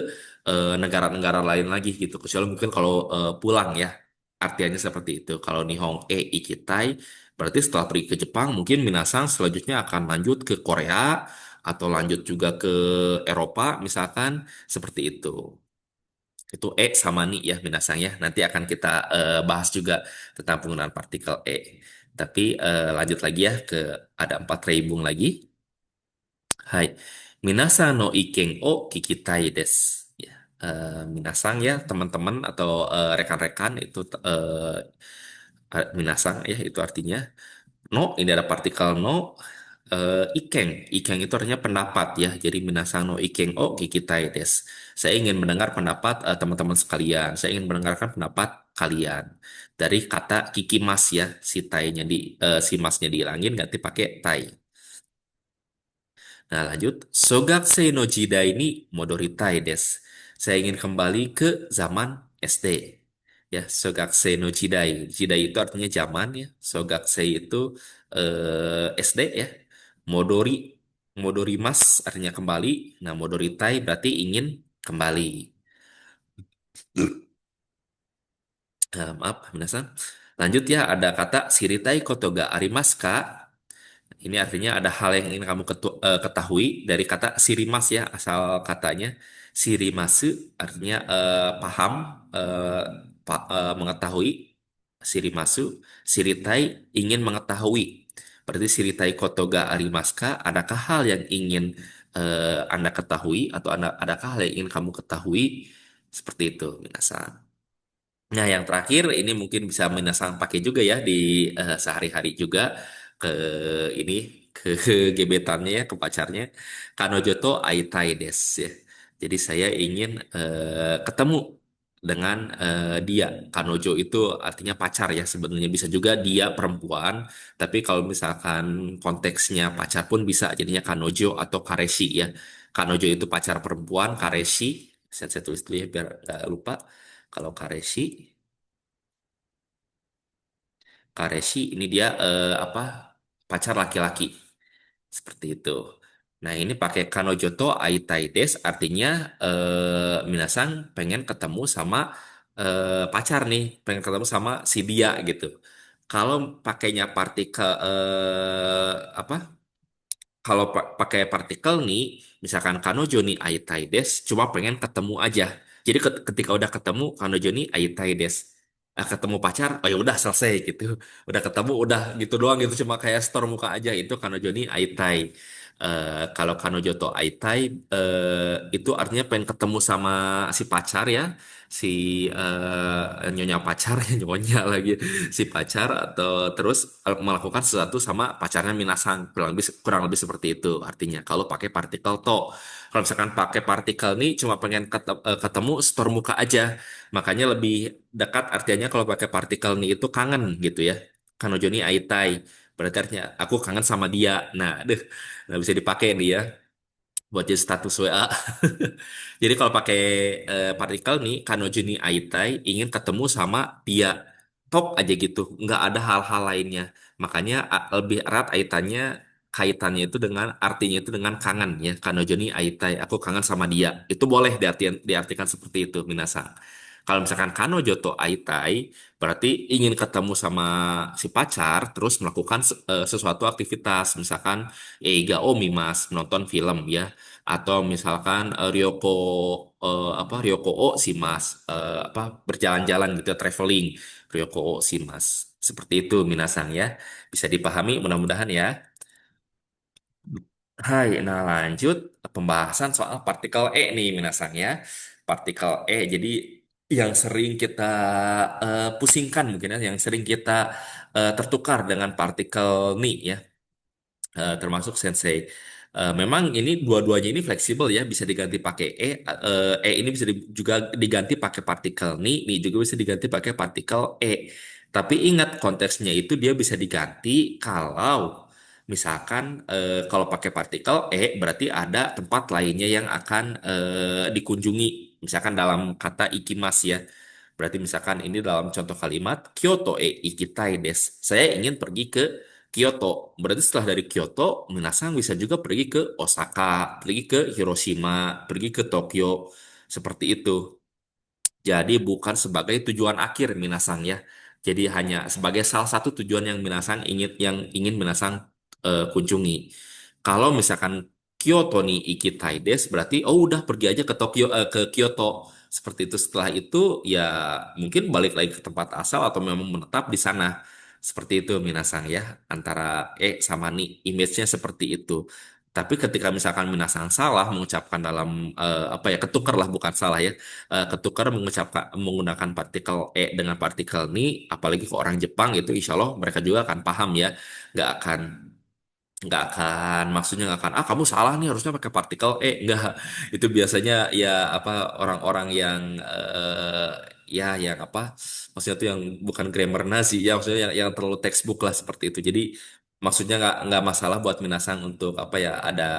negara-negara lain lagi gitu. Kecuali mungkin kalau pulang ya. Artinya seperti itu. Kalau Nihon Ikitai, berarti setelah pergi ke Jepang, mungkin minasang selanjutnya akan lanjut ke Korea, atau lanjut juga ke Eropa, misalkan. Seperti itu. Itu sama ni ya minasang ya. Nanti akan kita bahas juga tentang penggunaan partikel E. Tapi lanjut lagi ya ke ada empat reibung lagi. Hai, minasang no iken o kikitai desu. Ya, minasang ya teman-teman atau rekan-rekan itu minasang ya itu artinya no, ini ada partikel no. Ikeng itu artinya pendapat ya. Jadi minasang no ikeng o kikitai desu. Saya ingin mendengar pendapat teman-teman sekalian. Saya ingin mendengarkan pendapat kalian. Dari kata kikimas ya, si masnya dihilangin ganti pakai tai. Nah, lanjut. Sogakusei no jidai ni modoritai desu. Saya ingin kembali ke zaman SD. Ya, Sogakusei no jidai. Jidai itu artinya zaman ya. Sogakusei itu SD ya. Modori, modori mas artinya kembali. Nah, modoritai berarti ingin kembali. Maaf, minasan. Lanjut ya, ada kata siritai koto ga arimasu ka? Ini artinya ada hal yang ingin kamu ketahui dari kata sirimas ya, asal katanya. Sirimasu artinya paham, eh, mengetahui. Sirimasu, siritai ingin mengetahui. Berarti siritai kotoga arimaska, adakah hal yang ingin Anda ketahui atau adakah hal yang ingin kamu ketahui? Seperti itu, minasan. Nah, yang terakhir ini mungkin bisa menasang pakai juga ya di sehari-hari juga ke ini ke gebetannya ya, ke pacarnya. Kanojo to aitai desu ya. Jadi saya ingin ketemu dengan dia. Kanojo itu artinya pacar ya sebenarnya bisa juga dia perempuan, tapi kalau misalkan konteksnya pacar pun bisa jadinya kanojo atau kareshi ya. Kanojo itu pacar perempuan, kareshi saya tulis dulu ya biar nggak lupa. Kalau kareshi, kareshi ini dia apa pacar laki-laki. Seperti itu. Nah, ini pakai Kanojoto Aitai Des artinya Minasang pengen ketemu sama pacar nih, pengen ketemu sama si dia gitu. Kalau pakainya partikel apa? Kalau pakai partikel nih, misalkan Kanojo nih Aitai Des, cuma pengen ketemu aja. Jadi ketika udah ketemu Kanojo nih Aitai Des. Ketemu pacar, oh ya udah selesai gitu. Udah ketemu, udah gitu doang gitu cuma kayak store muka aja itu Kanojo nih Aitai. Kalau Kanojo to Aitai itu artinya pengen ketemu sama si pacar ya, si nyonya pacar ya nyonya lagi si pacar atau terus melakukan sesuatu sama pacarnya Minasang kurang lebih seperti itu artinya kalau pakai partikel to kalau misalkan pakai partikel nih cuma pengen ketemu store muka aja makanya lebih dekat artinya kalau pakai partikel nih itu kangen gitu ya kanojoni aitai berarti artinya aku kangen sama dia nah deh nggak bisa dipakai nih ya buat jadi status WA. Jadi kalau pakai partikel nih, Kanojuni Aitai ingin ketemu sama dia. Tok aja gitu, nggak ada hal-hal lainnya. Makanya lebih erat kaitannya itu dengan artinya itu dengan kangen ya. Kanojuni Aitai, aku kangen sama dia. Itu boleh diartikan seperti itu, Minasang. Kalau misalkan Kanojoto Aitai, berarti ingin ketemu sama si pacar, terus melakukan sesuatu aktivitas. Misalkan Eiga Omimas, menonton film ya atau misalkan Ryoko O si Mas apa berjalan-jalan gitu traveling Ryoko O si Mas seperti itu Minasang ya bisa dipahami mudah-mudahan ya. Hai, nah lanjut pembahasan soal partikel E nih Minasang ya. Partikel E jadi yang sering kita pusingkan mungkin ya, yang sering kita tertukar dengan partikel ni ya termasuk Sensei. Memang ini dua-duanya ini fleksibel ya, bisa diganti pakai ini bisa juga diganti pakai partikel ni juga bisa diganti pakai partikel E. Tapi ingat konteksnya itu dia bisa diganti kalau misalkan kalau pakai partikel berarti ada tempat lainnya yang akan dikunjungi. Misalkan dalam kata ikimas ya. Berarti misalkan ini dalam contoh kalimat Kyoto ikitai desu. Saya ingin pergi ke Kyoto. Berarti setelah dari Kyoto, Minasang bisa juga pergi ke Osaka, pergi ke Hiroshima, pergi ke Tokyo. Seperti itu. Jadi bukan sebagai tujuan akhir Minasang ya. Jadi hanya sebagai salah satu tujuan yang ingin Minasang kunjungi. Kalau misalkan Kyoto nih ikitai desu berarti oh udah pergi aja ke Tokyo ke Kyoto. Seperti itu setelah itu ya mungkin balik lagi ke tempat asal atau memang menetap di sana. Seperti itu Minasang ya. Antara sama ni image-nya seperti itu. Tapi ketika misalkan Minasang salah mengucapkan dalam apa ya ketukar lah bukan salah ya ketukar menggunakan partikel dengan partikel ni apalagi ke orang Jepang itu insya Allah mereka juga akan paham ya nggak akan maksudnya nggak akan kamu salah nih harusnya pakai partikel nggak itu biasanya ya apa orang-orang yang ya yang apa maksudnya tuh yang bukan grammar Nazi ya maksudnya yang terlalu textbook lah seperti itu jadi maksudnya nggak masalah buat Minasang untuk apa ya ada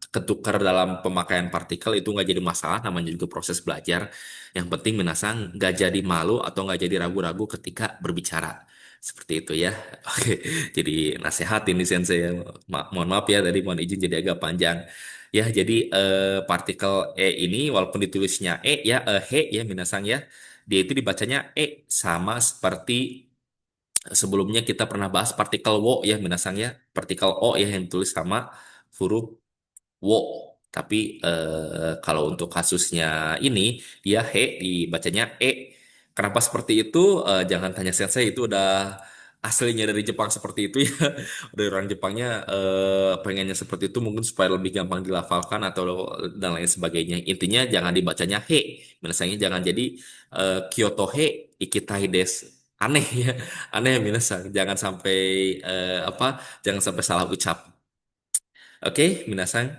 ketukar dalam pemakaian partikel itu nggak jadi masalah namanya juga proses belajar yang penting Minasang nggak jadi malu atau nggak jadi ragu-ragu ketika berbicara seperti itu ya. Oke, jadi nasihat ini Sensei ya. Mohon maaf ya tadi mohon izin jadi agak panjang. Ya, jadi partikel ini walaupun ditulisnya ya he ya minasang ya. Dia itu dibacanya sama seperti sebelumnya kita pernah bahas partikel wo ya minasang ya. Partikel o ya yang ditulis sama huruf wo. Tapi kalau untuk kasusnya ini ya he dibacanya Kenapa seperti itu? Jangan tanya sensei itu udah aslinya dari Jepang seperti itu ya. Dari orang Jepangnya pengennya seperti itu mungkin supaya lebih gampang dilafalkan atau dan lain sebagainya. Intinya jangan dibacanya he. Misalnya jangan jadi Kyoto he ikitai desu. Aneh ya, aneh minasang. Jangan sampai apa? Jangan sampai salah ucap. Oke, minasang.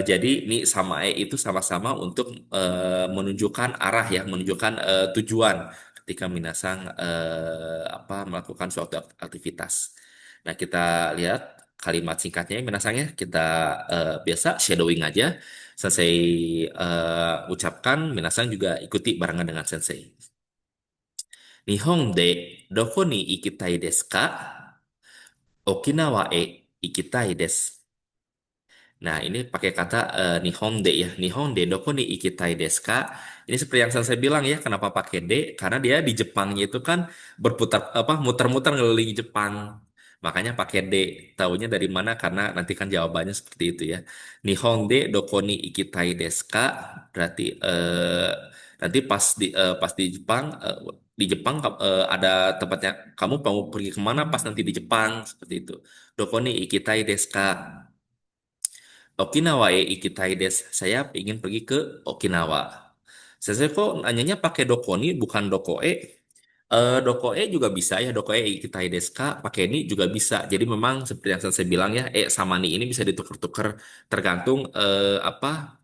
Jadi ini sama E itu sama-sama untuk menunjukkan arah ya, menunjukkan tujuan ketika minasang apa melakukan suatu aktivitas. Nah, kita lihat kalimat singkatnya minasangnya kita biasa shadowing aja. Sensei ucapkan, minasang juga ikuti barengan dengan sensei. Nihon de doko ni ikitai desu ka? Okinawa e ikitai desu. Nah, ini pakai kata Nihonde ya. Nihonde doko ni ikitai desu ka? Ini seperti yang saya bilang ya, kenapa pakai de? Karena dia di Jepangnya itu kan berputar apa muter-muter ngelilingi Jepang. Makanya pakai de. Taunya dari mana? Karena nanti kan jawabannya seperti itu ya. Nihonde doko ni ikitai desu ka? Berarti nanti pas di Jepang ada tempatnya kamu mau pergi kemana pas nanti di Jepang seperti itu. Doko ni ikitai desu ka? Okinawa e ikitai desu. Saya ingin pergi ke Okinawa. Saya kok nanyanya pakai dokoni bukan dokoe. Dokoe juga bisa ya, dokoe ikitai desu ka, pakai ini juga bisa. Jadi memang seperti yang saya bilang ya, sama ni ini bisa ditukar-tukar tergantung apa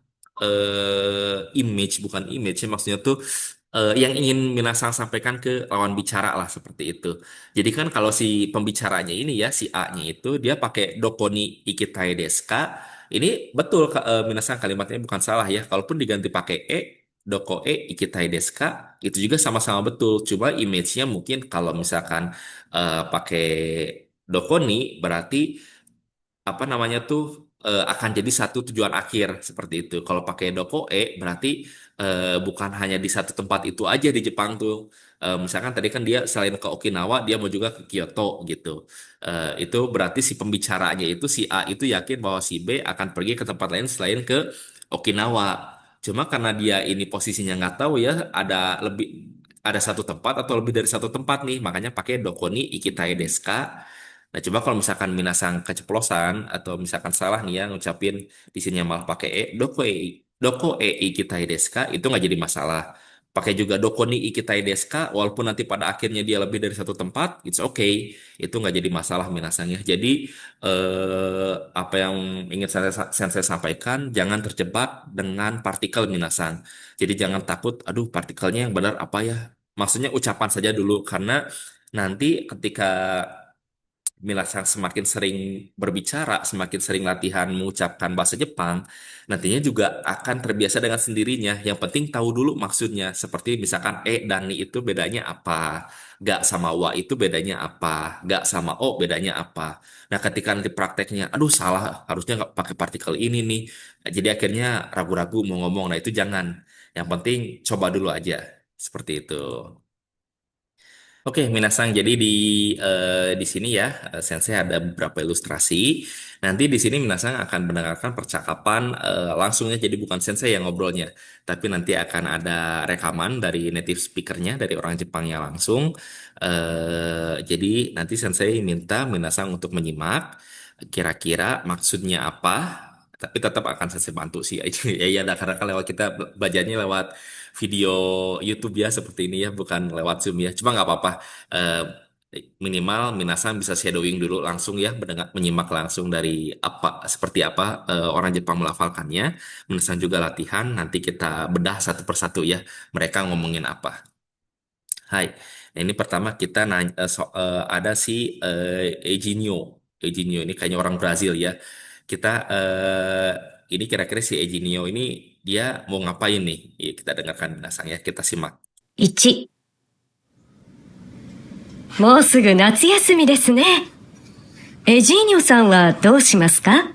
image bukan image ya maksudnya tuh yang ingin Minasang sampaikan ke lawan bicara lah seperti itu. Jadi kan kalau si pembicaranya ini ya si A-nya itu dia pakai dokoni ikitai desu ka, ini betul Minasang kalimatnya bukan salah ya. Kalaupun diganti pakai doko ikitai desu ka, itu juga sama-sama betul. Cuma image-nya mungkin kalau misalkan pakai dokoni berarti apa namanya tuh akan jadi satu tujuan akhir seperti itu. Kalau pakai dokoe berarti bukan hanya di satu tempat itu aja di Jepang tuh. Misalkan tadi kan dia selain ke Okinawa dia mau juga ke Kyoto gitu. Itu berarti si pembicaranya itu si A itu yakin bahwa si B akan pergi ke tempat lain selain ke Okinawa. Cuma karena dia ini posisinya nggak tahu ya ada satu tempat atau lebih dari satu tempat nih, makanya pakai dokoni ikitai desu ka. Nah, coba kalau misalkan minasang keceplosan atau misalkan salah nih ya ngucapin di sini malah pakai doko ikitai desu ka, itu nggak jadi masalah. Pakai juga doko ni ikitai desu ka, walaupun nanti pada akhirnya dia lebih dari satu tempat, it's okay. Itu nggak jadi masalah minasangnya. Jadi apa yang ingin saya sampaikan, jangan terjebak dengan partikel minasang. Jadi jangan takut, aduh partikelnya yang benar apa ya? Maksudnya ucapan saja dulu karena nanti ketika Minasan semakin sering berbicara, semakin sering latihan mengucapkan bahasa Jepang, nantinya juga akan terbiasa dengan sendirinya. Yang penting tahu dulu maksudnya. Seperti misalkan dan ni itu bedanya apa, gak sama wa itu bedanya apa, gak sama o bedanya apa. Nah, ketika nanti prakteknya, aduh salah, harusnya nggak pakai partikel ini nih. Jadi akhirnya ragu-ragu mau ngomong. Nah, itu jangan. Yang penting coba dulu aja. Seperti itu. Oke, Minasang. Jadi di sini ya, Sensei ada beberapa ilustrasi. Nanti di sini Minasang akan mendengarkan percakapan langsungnya. Jadi bukan Sensei yang ngobrolnya, tapi nanti akan ada rekaman dari native speakernya, dari orang Jepangnya langsung. Jadi nanti Sensei minta Minasang untuk menyimak. Kira-kira maksudnya apa? Tapi tetap akan Sensei bantu sih. Ya, ya, karena kan lewat kita belajarnya lewat video YouTube ya seperti ini ya, bukan lewat Zoom ya. Cuma nggak apa-apa. Eh, Minimal Minasan bisa shadowing dulu langsung ya, menyimak langsung dari seperti apa orang Jepang melafalkannya. Minasan juga latihan. Nanti kita bedah satu persatu ya. Mereka ngomongin apa. Hai. Nah, ini pertama kita nanya, ada si Ejinho. Ejinho ini kayaknya orang Brazil ya. Kita ini kira-kira si Ejinho ini dia mau ngapain nih? Ya, kita dengarkan Minasang ya, kita simak. 1、もうすぐ夏休みですね。エジーニョさんはどうしますか？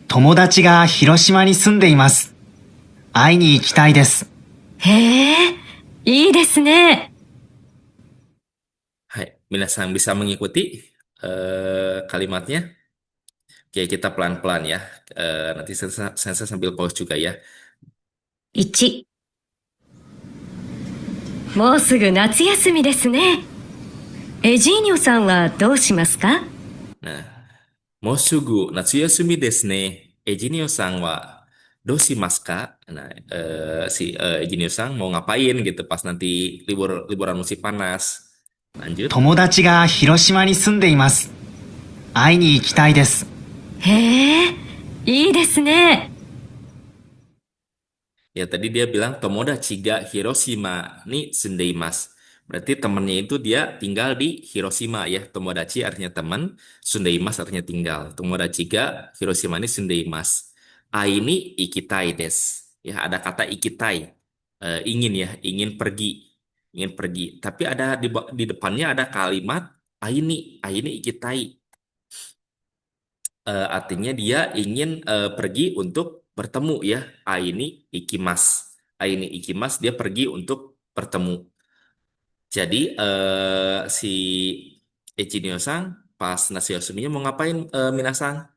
友達が広島に住んでいます。会いに行きたいです。へえ、いいですね。Hai, Minasang bisa mengikuti kalimatnya? Oke, kita pelan-pelan ya. Nanti saya sambil pause juga ya. 1、もうすぐ夏休みですね。エジーニョさんはどうしますか？ Nah, Mosugu Natsuyasumi desu ne. Ejinio-san wa doshimasu ka? Nah, Ejinio-san mau ngapain gitu pas nanti liburan musim panas. Lanjut. 友達が広島に住んでいます。会いに行きたいです。へえ、いいですね。Ya, tadi dia bilang Tomodachi ga Hiroshima ni sundeimasu. Berarti temannya itu dia tinggal di Hiroshima ya. Tomodachi artinya teman, sundeimasu artinya tinggal. Tomodachi ga Hiroshima ni sundeimasu. Ini ikitai desu. Ya, ada kata ikitai. Ingin ya, ingin pergi. Ingin pergi. Tapi ada di depannya ada kalimat aini ikitai. Artinya dia ingin pergi untuk bertemu ya. Aini ikimas. Aini ikimas dia pergi untuk bertemu. Jadi si Echinio-san pas Nasi Yasuminya mau ngapain Minasang?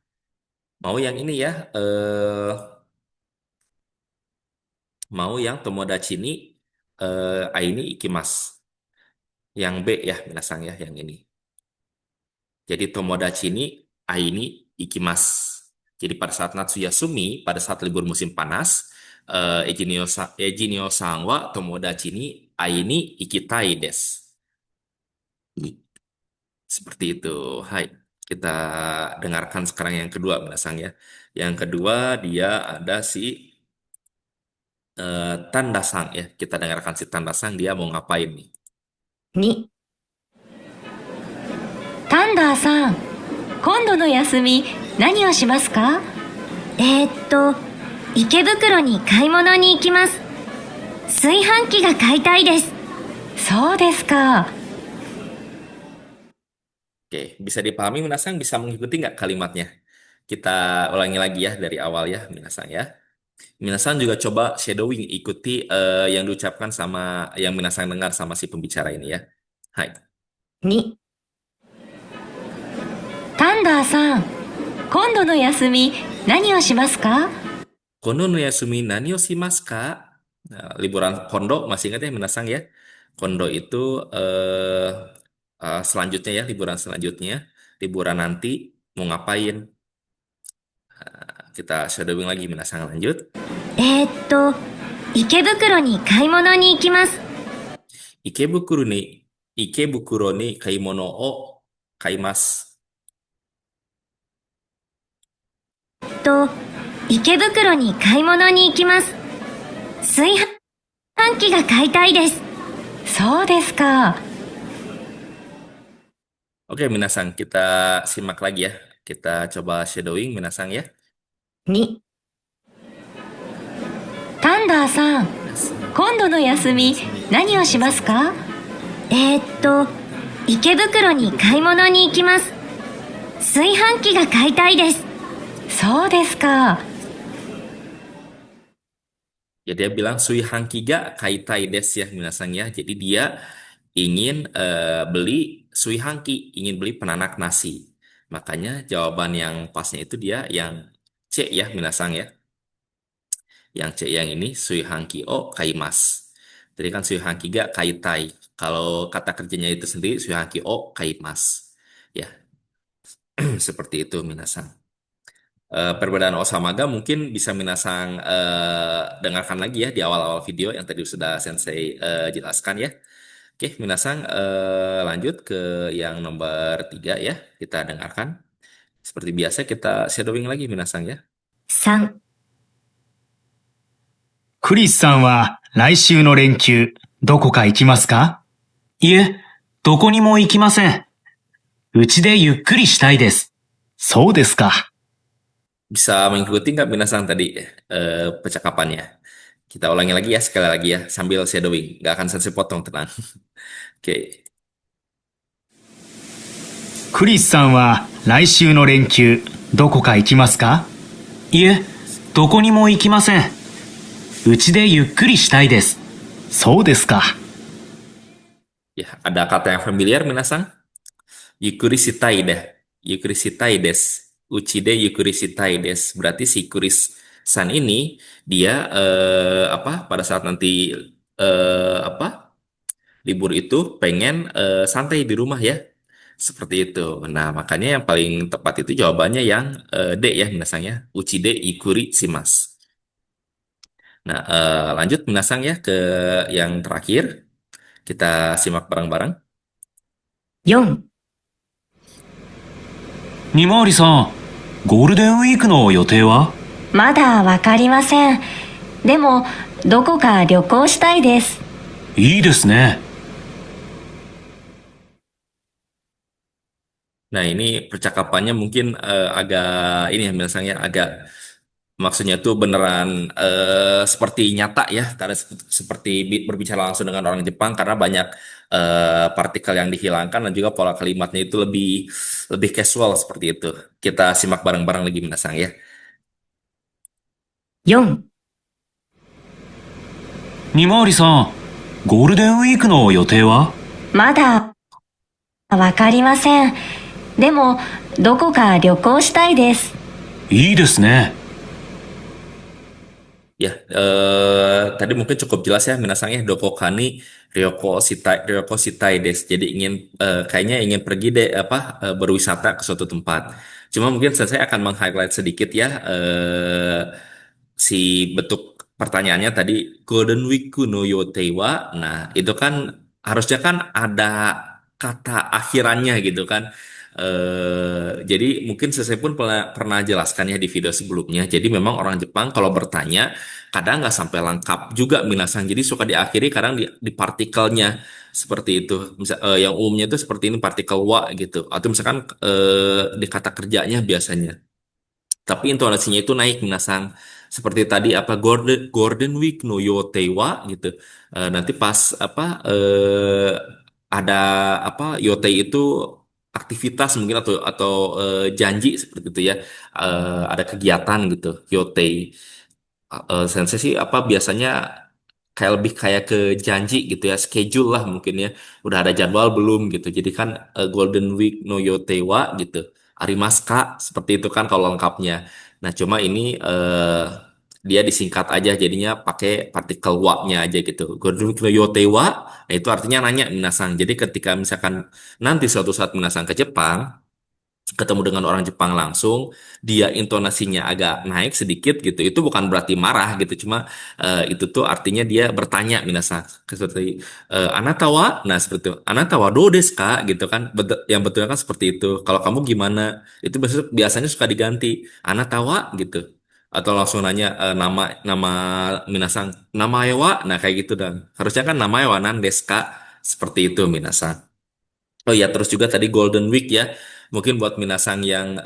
Mau yang ini ya. Mau yang Tomodachi ni Aini ikimas. Yang B ya Minasang ya yang ini. Jadi Tomodachi ni Aini ikimas. Jadi pada saat Natsuya Sumi, pada saat libur musim panas, Ejinio-san wa Tomodachi ni Aini ikitai desu. Seperti itu. Hai, kita dengarkan sekarang yang kedua, Minasang ya. Yang kedua dia ada si Tanda-sang ya. Kita dengarkan si Tanda-sang dia mau ngapain nih. 2、タンダーさん、今度の休み何をしますか？池袋に買い物に行きます。炊飯器が買いたいです。そうですか。Oke, bisa dipahami Minasang bisa mengikuti nggak kalimatnya? Kita ulangi lagi ya dari awal ya Minasang ya. Minasang juga coba shadowing ikuti yang diucapkan sama yang Minasang dengar sama si pembicara ini ya. Hai. 2、タンダーさん、今度の休み何をしますか？ Kono no yasumi nani o shimasu ka? Nah, liburan kondo masih ingat ya Minasang ya? Kondo itu selanjutnya ya, liburan selanjutnya. Liburan nanti mau ngapain? Kita shadowing lagi Minasang lanjut. 池袋に買い物に行きます。 Ikebukuro ni Ikebukuro ni kaimono o kaimasu. 池袋に買い物に行きます。炊飯器が買いたいです。そうですか。 Oke Minasang, kita simak lagi ya. Kita coba shadowing Minasang ya. 2、タンダーさん、今度の休み何をしますか？池袋に買い物に行きます。炊飯器が買いたいです。そうですか。 Ya dia bilang suihanki ga kaitai desu ya Minasang ya. Jadi dia ingin beli suihanki, ingin beli penanak nasi. Makanya jawaban yang pasnya itu dia yang C ya Minasang ya. Yang C yang ini suihanki o kaimasu. Jadi kan suihanki ga kaitai. Kalau kata kerjanya itu sendiri suihanki o kaimasu. Ya, seperti itu Minasang. Perbedaan Osamaga mungkin bisa Minasang dengarkan lagi ya di awal-awal video yang tadi sudah Sensei jelaskan ya. Oke, Minasang lanjut ke yang nomor 3 ya. Kita dengarkan. Seperti biasa kita shadowing lagi Minasang ya. 3、クリスさんは来週の連休、どこか行きますか？いえ、どこにも行きません。うちでゆっくりしたいです。そうですか。 Bisa mengikuti nggak Minasang tadi percakapannya? Kita ulangi lagi ya sekali lagi ya sambil shadowing. Nggak akan Sensei potong, tenang. Oke. クリスさんは来週の連休、どこか行きますか？いえ、どこにも行きません。うちでゆっくりしたいです。そうですか。 Ya, ada kata yang familiar Minasang? Yukuri shitai deh. Yukuri shitai desu. Uchide Yukuri shitai desu. Berarti si Kuris-san ini dia pada saat nanti libur itu pengen santai di rumah ya. Seperti itu. Nah, makanya yang paling tepat itu jawabannya yang D ya Minasang ya. Uchide Yukuri shimasu. Nah, lanjut Minasang ya ke yang terakhir. Kita simak bareng-bareng. 4、見回りさん、ゴールデンウィークの予定は？まだわかりません。でも、どこか旅行したいです。いいですね。Nah, ini percakapannya mungkin agak ini ya misalnya agak maksudnya tuh beneran seperti nyata ya, karena seperti berbicara langsung dengan orang Jepang karena banyak partikel yang dihilangkan dan juga pola kalimatnya itu lebih lebih casual seperti itu. Kita simak bareng-bareng lagi minasang ya. 4、二回りさん、ゴールデンウィークの予定は？まだわかりません。でも、どこか旅行したいです。いいですね。Ya, tadi mungkin cukup jelas ya minasangnya Dokokani Ryoko Shitai des. Jadi kayaknya ingin pergi deh apa berwisata ke suatu tempat. Cuma mungkin saya akan meng-highlight sedikit ya si bentuk pertanyaannya tadi Golden Week no Yote wa. Nah, itu kan harusnya kan ada kata akhirannya gitu kan. Jadi mungkin saya pun pernah jelaskan ya di video sebelumnya. Jadi memang orang Jepang kalau bertanya kadang nggak sampai lengkap juga minasang. Jadi suka diakhiri kadang di partikelnya seperti itu. Yang umumnya itu seperti ini partikel wa gitu. Atau misalkan di kata kerjanya biasanya. Tapi intonasinya itu naik minasang. Seperti tadi apa Golden Week no Yote wa gitu. Nanti pas apa ada apa Yote itu aktivitas mungkin atau janji seperti itu ya. Ada kegiatan gitu Yote. Sensei sih apa biasanya kayak lebih kayak ke janji gitu ya, schedule lah mungkin ya. Udah ada jadwal belum gitu. Jadi kan Golden Week no Yotewa gitu. Arimaska seperti itu kan kalau lengkapnya. Nah, cuma ini dia disingkat aja jadinya pakai partikel wa-nya aja gitu. Golden Week no Yotewa, nah itu artinya nanya minasang. Jadi ketika misalkan nanti suatu saat minasang ke Jepang, ketemu dengan orang Jepang langsung, dia intonasinya agak naik sedikit gitu. Itu bukan berarti marah gitu, cuma itu tuh artinya dia bertanya minasan seperti anatawa, nah seperti itu. Anatawa do desu ka gitu kan. Yang betulnya kan seperti itu. Kalau kamu gimana? Itu biasanya suka diganti anatawa gitu. Atau langsung nanya nama nama minasan nama ewa, nah kayak gitu dan harusnya kan nama ewa nan desu ka seperti itu minasan. Oh ya, terus juga tadi Golden Week ya. Mungkin buat minasang yang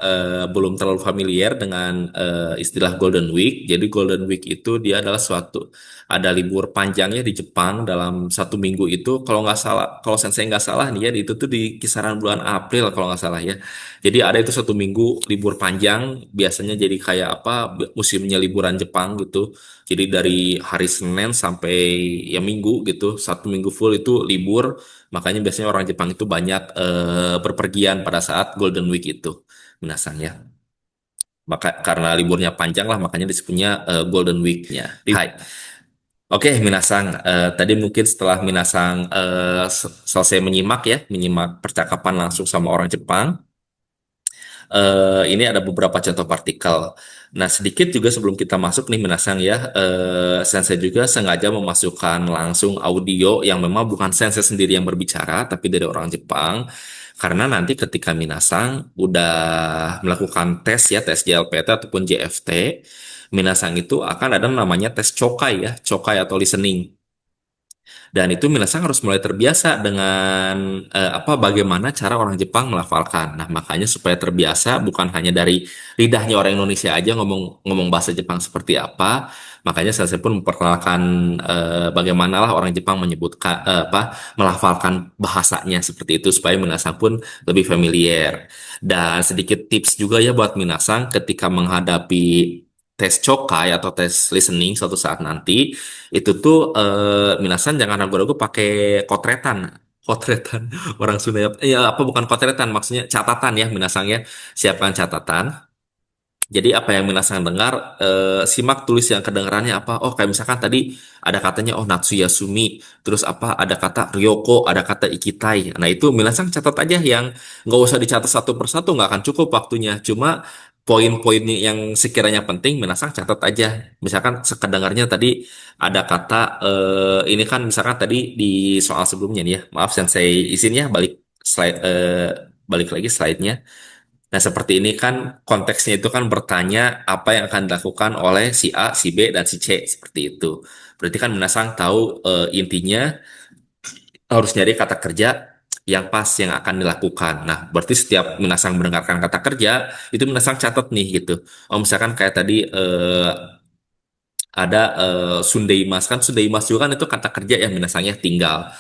belum terlalu familiar dengan istilah Golden Week. Jadi Golden Week itu dia adalah ada libur panjangnya di Jepang dalam 1 minggu itu. Kalau nggak salah, kalau sensei nggak salah nih ya, itu tuh di kisaran bulan April kalau nggak salah ya. Jadi ada itu 1 minggu libur panjang. Biasanya jadi kayak apa musimnya liburan Jepang gitu. Jadi dari hari Senin sampai ya Minggu gitu, 1 minggu full itu libur. Makanya biasanya orang Jepang itu banyak berpergian pada saat Golden Week itu, Minasan ya. Maka karena liburnya panjang lah, makanya disebutnya Golden Week-nya. Hai. Oke, Minasang. Tadi mungkin setelah Minasang selesai menyimak ya, menyimak percakapan langsung sama orang Jepang, ini ada beberapa contoh partikel. Nah, sedikit juga sebelum kita masuk nih Minasang ya, Sensei juga sengaja memasukkan langsung audio yang memang bukan Sensei sendiri yang berbicara, tapi dari orang Jepang. Karena nanti ketika Minasang udah melakukan tes ya, tes JLPT ataupun JFT, Minasang itu akan ada namanya tes Chokai ya, Chokai atau listening. Dan itu Minasang harus mulai terbiasa dengan apa bagaimana cara orang Jepang melafalkan. Nah, makanya supaya terbiasa bukan hanya dari lidahnya orang Indonesia aja ngomong ngomong bahasa Jepang seperti apa, makanya saya pun memperkenalkan bagaimana lah orang Jepang menyebutkan apa melafalkan bahasanya seperti itu supaya Minasang pun lebih familiar. Dan sedikit tips juga ya buat Minasang ketika menghadapi tes Chokai atau tes listening suatu saat nanti itu tuh minasan jangan ragu-ragu pakai kotretan. Kotretan orang Sunda ya apa bukan kotretan maksudnya catatan ya minasan ya. Siapkan catatan. Jadi apa yang Minasang dengar, simak tulis yang kedengarannya apa. Oh kayak misalkan tadi ada katanya oh Natsuya Sumi, terus apa ada kata Ryoko, ada kata Ikitai. Nah itu Minasang catat aja yang nggak usah dicatat satu persatu, nggak akan cukup waktunya. Cuma poin-poin yang sekiranya penting Minasang catat aja. Misalkan sekedengarnya tadi ada kata, ini kan misalkan tadi di soal sebelumnya nih ya. Maaf saya izin ya balik slide, balik lagi slide-nya. Nah, seperti ini kan konteksnya itu kan bertanya apa yang akan dilakukan oleh si A, si B, dan si C. Seperti itu. Berarti kan Minasang tahu intinya harus nyari kata kerja yang pas yang akan dilakukan. Nah, berarti setiap Minasang mendengarkan kata kerja, itu Minasang catat nih gitu. Oh, misalkan kayak tadi ada Sundeimas kan Sundeimas juga kan itu kata kerja yang minasanya tinggal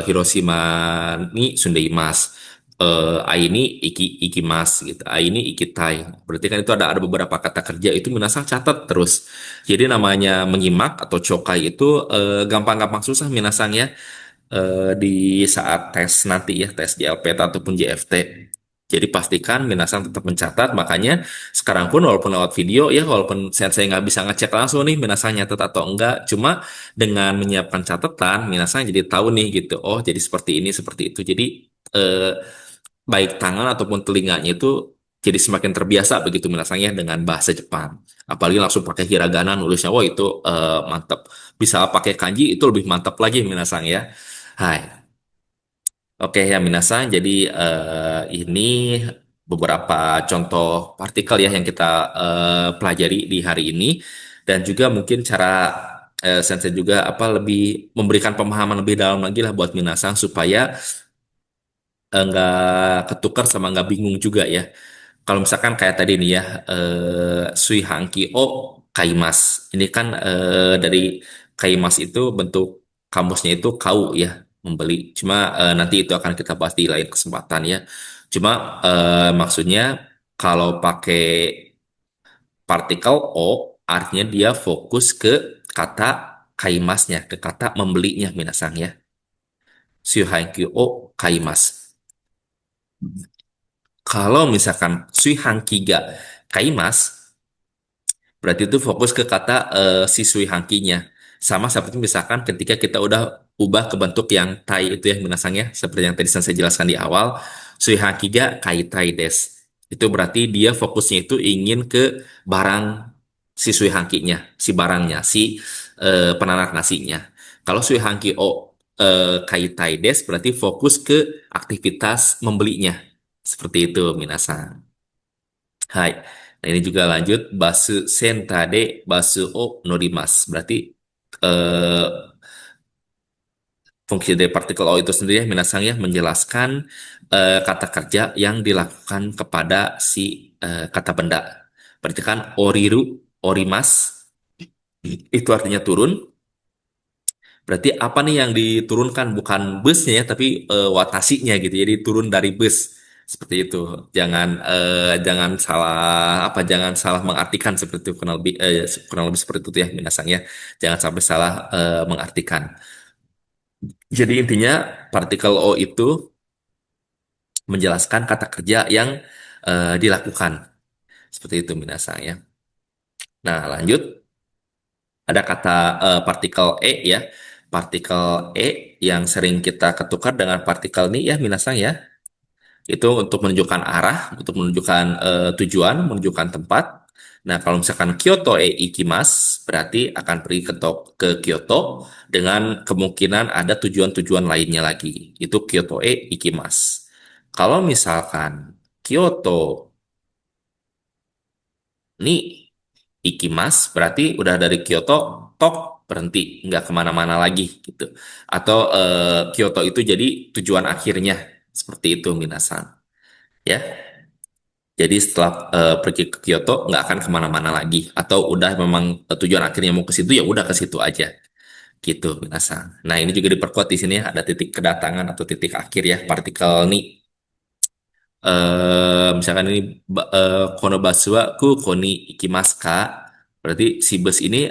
Hiroshima ni Sundeimas Aini ikimas gitu Aini ikitai berarti kan itu ada beberapa kata kerja itu minasang catat terus jadi namanya menyimak atau cokai itu gampang-gampang susah minasang ya di saat tes nanti ya, tes JLPT ataupun JFT. Jadi pastikan Minasang tetap mencatat, makanya sekarang pun walaupun lewat video ya, walaupun saya nggak bisa ngecek langsung nih Minasang nyatet atau enggak, cuma dengan menyiapkan catatan, Minasang jadi tahu nih gitu, oh jadi seperti ini, seperti itu. Jadi eh, baik tangan ataupun telinganya itu jadi semakin terbiasa begitu Minasang ya dengan bahasa Jepang. Apalagi langsung pakai hiragana nulisnya, wah itu mantap. Bisa pakai kanji itu lebih mantap lagi Minasang ya. Hai, oke ya Minasan. Jadi ini beberapa contoh partikel ya yang kita pelajari di hari ini, dan juga mungkin cara Sensei juga apa lebih memberikan pemahaman lebih dalam lagi lah buat Minasan supaya nggak ketukar sama nggak bingung juga ya. Kalau misalkan kayak tadi nih ya, Sui Hangki O Kaimas. Ini kan dari Kaimas itu bentuk kamusnya itu kau ya, membeli. Cuma nanti itu akan kita bahas di lain kesempatan ya. Cuma maksudnya kalau pakai partikel O, artinya dia fokus ke kata Kaimasnya, ke kata membelinya minasang ya. Sui Hangki O Kaimas. Kalau misalkan Sui Hangki ga Kaimas, berarti itu fokus ke kata siswi hangkinya. Sama seperti misalkan ketika kita udah ubah ke bentuk yang tai itu ya minasangnya, seperti yang tadi saya jelaskan di awal, sui hangki ga kai tai des. Itu berarti dia fokusnya itu ingin ke barang siswi hangkinya, si barangnya, si penanak nasinya. Kalau sui hangki o kai tai des berarti fokus ke aktivitas membelinya. Seperti itu minasang. Hai. Nah, ini juga lanjut basu sentade basu o norimas. Berarti eh, fungsi dari partikel O itu sendiri ya, minasang ya menjelaskan kata kerja yang dilakukan kepada si kata benda. Berarti kan oriru, orimas itu artinya turun. Berarti apa nih yang diturunkan bukan busnya ya, tapi watasinya gitu. Jadi turun dari bus seperti itu. Jangan salah apa jangan salah mengartikan seperti itu kurang lebih seperti itu ya minasang ya. Jangan sampai salah mengartikan. Jadi intinya partikel O itu menjelaskan kata kerja yang dilakukan seperti itu minasang ya. Nah, lanjut ada kata partikel E ya. Partikel E yang sering kita ketukar dengan partikel ni ya minasang ya. Itu untuk menunjukkan arah, untuk menunjukkan tujuan, menunjukkan tempat. Nah, kalau misalkan Kyoto ikimas, berarti akan pergi ke Kyoto dengan kemungkinan ada tujuan-tujuan lainnya lagi. Itu Kyoto ikimas. Kalau misalkan Kyoto ni ikimas, berarti udah dari Kyoto, tok, berhenti, nggak kemana-mana lagi gitu. Atau Kyoto itu jadi tujuan akhirnya, seperti itu minasan. Ya, jadi setelah pergi ke Kyoto nggak akan kemana-mana lagi, atau udah memang tujuan akhirnya mau ke situ ya udah ke situ aja, gitu minasan. Nah ini juga diperkuat di sini ya, ada titik kedatangan atau titik akhir ya partikel nih. Misalkan ini kono basua ku koni ikimasu ka, berarti si bus ini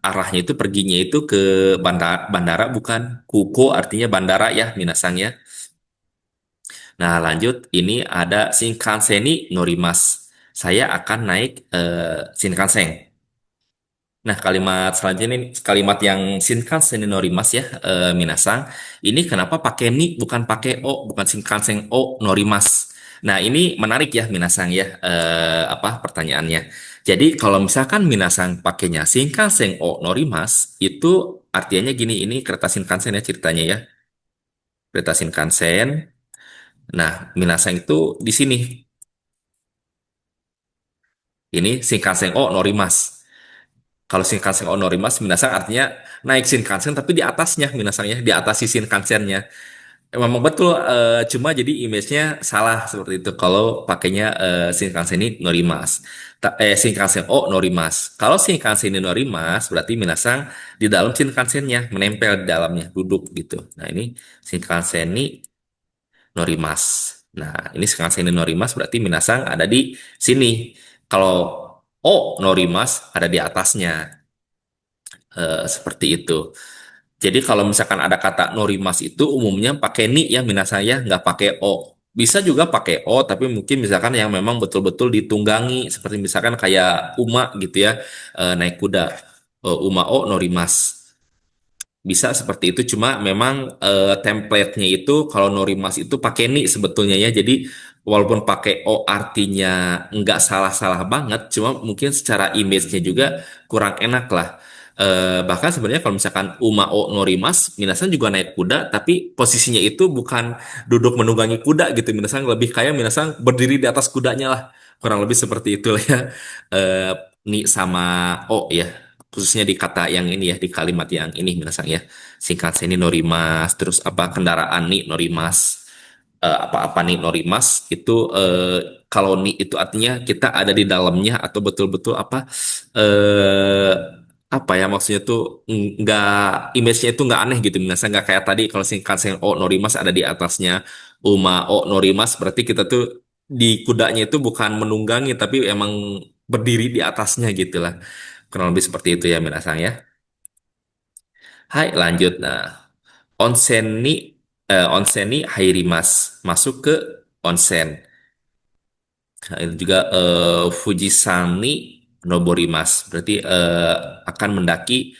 arahnya itu perginya itu ke bandara bukan kuko artinya bandara ya minasang ya. Nah, lanjut ini ada Shinkansen ni norimas. Saya akan naik Shinkansen. Nah, kalimat selanjutnya ini kalimat yang Shinkansen ni norimas ya, minasang. Ini kenapa pakai ni bukan pakai o, bukan Shinkansen o norimas. Nah, ini menarik ya minasang ya, apa pertanyaannya. Jadi kalau misalkan minasang pakainya Shinkansen o norimas, itu artinya gini, ini kereta Shinkansen ya ceritanya ya. Kereta Shinkansen. Nah, minasang itu di sini. Ini Shinkansen o Norimas. Kalau Shinkansen o Norimas, minasang artinya naik Shinkansen tapi di atasnya minasangnya, di atas si Shinkansennya. Memang betul, cuma jadi image-nya salah seperti itu. Kalau pakainya Shinkansen ini Norimas. Shinkansen o Norimas. Kalau Shinkansen ini Norimas, berarti minasang di dalam Shinkansennya, menempel di dalamnya, duduk gitu. Nah, ini Shinkansen ini Norimas. Nah, ini Shinkansen ini Norimas berarti minasang ada di sini. Kalau O Norimas ada di atasnya. Seperti itu. Jadi kalau misalkan ada kata norimas itu umumnya pakai ni ya minasang ya, nggak pakai o. Bisa juga pakai o, tapi mungkin misalkan yang memang betul-betul ditunggangi, seperti misalkan kayak Uma gitu ya, naik kuda. Uma o norimas. Bisa seperti itu, cuma memang template-nya itu kalau Norimas itu pakai ni sebetulnya ya. Jadi walaupun pakai O artinya nggak salah-salah banget, cuma mungkin secara image-nya juga kurang enak lah. Bahkan sebenarnya kalau misalkan Uma O Norimas, Minasan juga naik kuda, tapi posisinya itu bukan duduk menunggangi kuda gitu. Minasan lebih kayak Minasan berdiri di atas kudanya lah. Kurang lebih seperti itulah ya. Eh, Ni sama O ya, khususnya di kata yang ini ya, di kalimat yang ini minasang ya, singkatnya ini norimas, terus apa kendaraan nih norimas. Apa-apa nih norimas itu, kalau nih itu artinya kita ada di dalamnya atau betul-betul apa, eh apa ya maksudnya tuh, nggak, image-nya itu nggak aneh gitu minasang, nggak kayak tadi kalau singkatnya o norimas ada di atasnya, uma o norimas berarti kita tuh di kudanya itu bukan menunggangi tapi emang berdiri di atasnya gitu lah. Kurang lebih seperti itu ya minasang ya. Hai, lanjut. Nah, onsen ni onsen ni hairimas. Masuk ke onsen. Nah, itu juga Fujisan ni noborimas. Berarti akan mendaki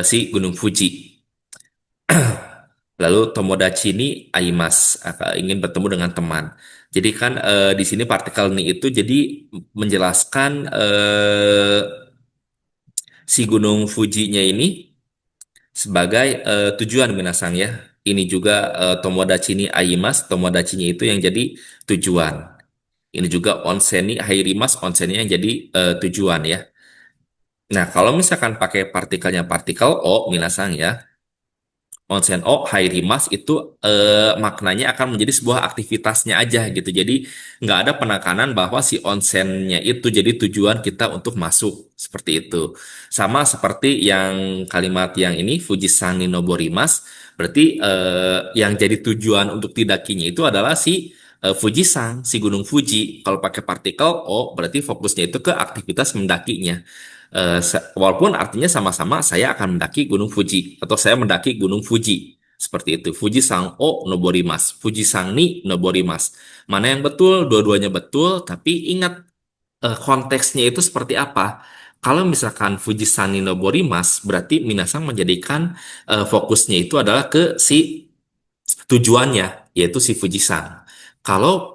si Gunung Fuji. Lalu Tomodachi ni aimas, ingin bertemu dengan teman. Jadi kan di sini partikel ni itu jadi menjelaskan si Gunung Fujinya ini sebagai tujuan minasang ya. Ini juga Tomodachi ni Aimas, Tomodachi-nya itu yang jadi tujuan. Ini juga onsen ni Hairimas, onsennya yang jadi tujuan ya. Nah, kalau misalkan pakai partikelnya partikel O minasang ya, onsen o hairimas itu maknanya akan menjadi sebuah aktivitasnya aja gitu. Jadi nggak ada penekanan bahwa si onsennya itu jadi tujuan kita untuk masuk seperti itu. Sama seperti yang kalimat yang ini Fujisan ni Noborimas, berarti yang jadi tujuan untuk didakinya itu adalah si Fujisan, si Gunung Fuji. Kalau pakai partikel O berarti fokusnya itu ke aktivitas mendakinya. Walaupun artinya sama-sama saya akan mendaki Gunung Fuji atau saya mendaki Gunung Fuji seperti itu. Fuji Sang O Noborimas, Fuji Sang ni Noborimas. Mana yang betul? Dua-duanya betul, tapi ingat konteksnya itu seperti apa. Kalau misalkan Fuji Sang ni Noborimas, berarti Minasang menjadikan fokusnya itu adalah ke si tujuannya, yaitu si Fujisang. Kalau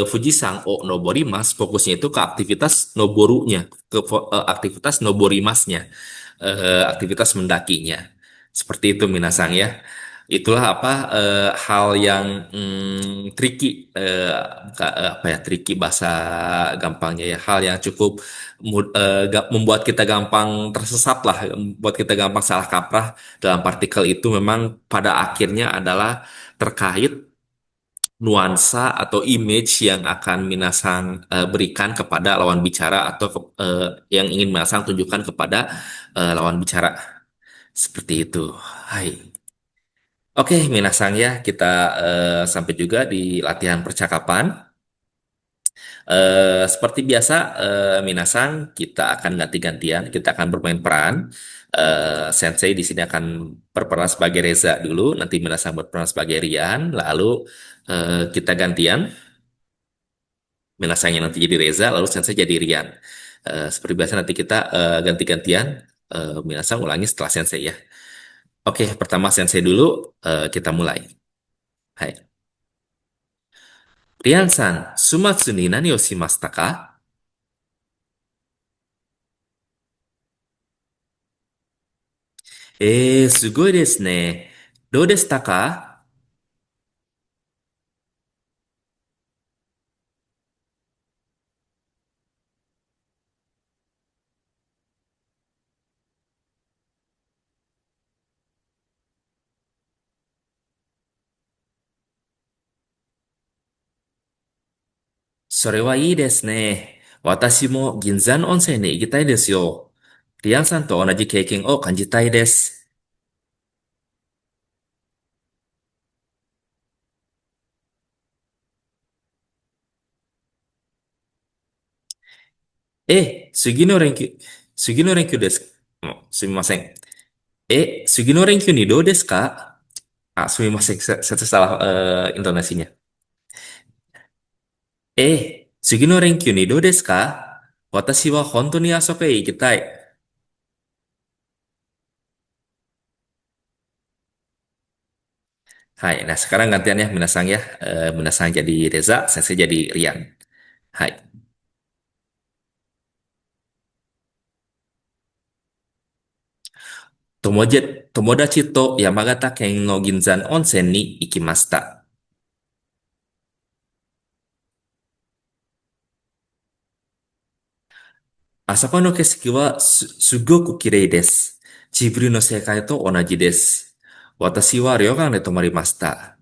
Fujisang O Noborimas fokusnya itu ke aktivitas Noborunya, ke aktivitas Noborimasnya, aktivitas mendakinya. Seperti itu Minasang ya. Itulah apa hal yang tricky, apa ya, tricky bahasa gampangnya ya, hal yang cukup membuat kita gampang tersesat lah, membuat kita gampang salah kaprah dalam partikel itu memang pada akhirnya adalah terkait nuansa atau image yang akan Minasang berikan kepada lawan bicara atau yang ingin Minasang tunjukkan kepada lawan bicara. Seperti itu. Hai. Oke, Minasang ya, kita sampai juga di latihan percakapan. Seperti biasa, Minasang, kita akan ganti-gantian, kita akan bermain peran. Sensei di sini akan berperan sebagai Reza dulu, nanti Minasang berperan sebagai Rian, lalu kita gantian. Minasang yang nanti jadi Reza, lalu Sensei jadi Rian. Seperti biasa nanti kita ganti-gantian, Minasang ulangi setelah Sensei ya. Oke, pertama Sensei dulu, kita mulai. Hai. Rian-san, sumatsu ni nani o shimashita ka? すごいですね。どうでしたか？それはいいですね。私も銀山温泉に行きたいですよ。リアンさんと同じ経験を感じたいです。次の連休です。すみません。次の連休にどうですか？すみません。saya salah intonasinya. 次の連休にどうですか？私は本当に遊びへ行きたい。Hai, nah sekarang gantian ya Minasang ya. Minasang jadi Reza, saya jadi Rian. Hai. 友達と山形県の銀山温泉に行きました。あそこの景色はすごく綺麗です。ジブリの世界と同じです。私は旅館で泊まりました。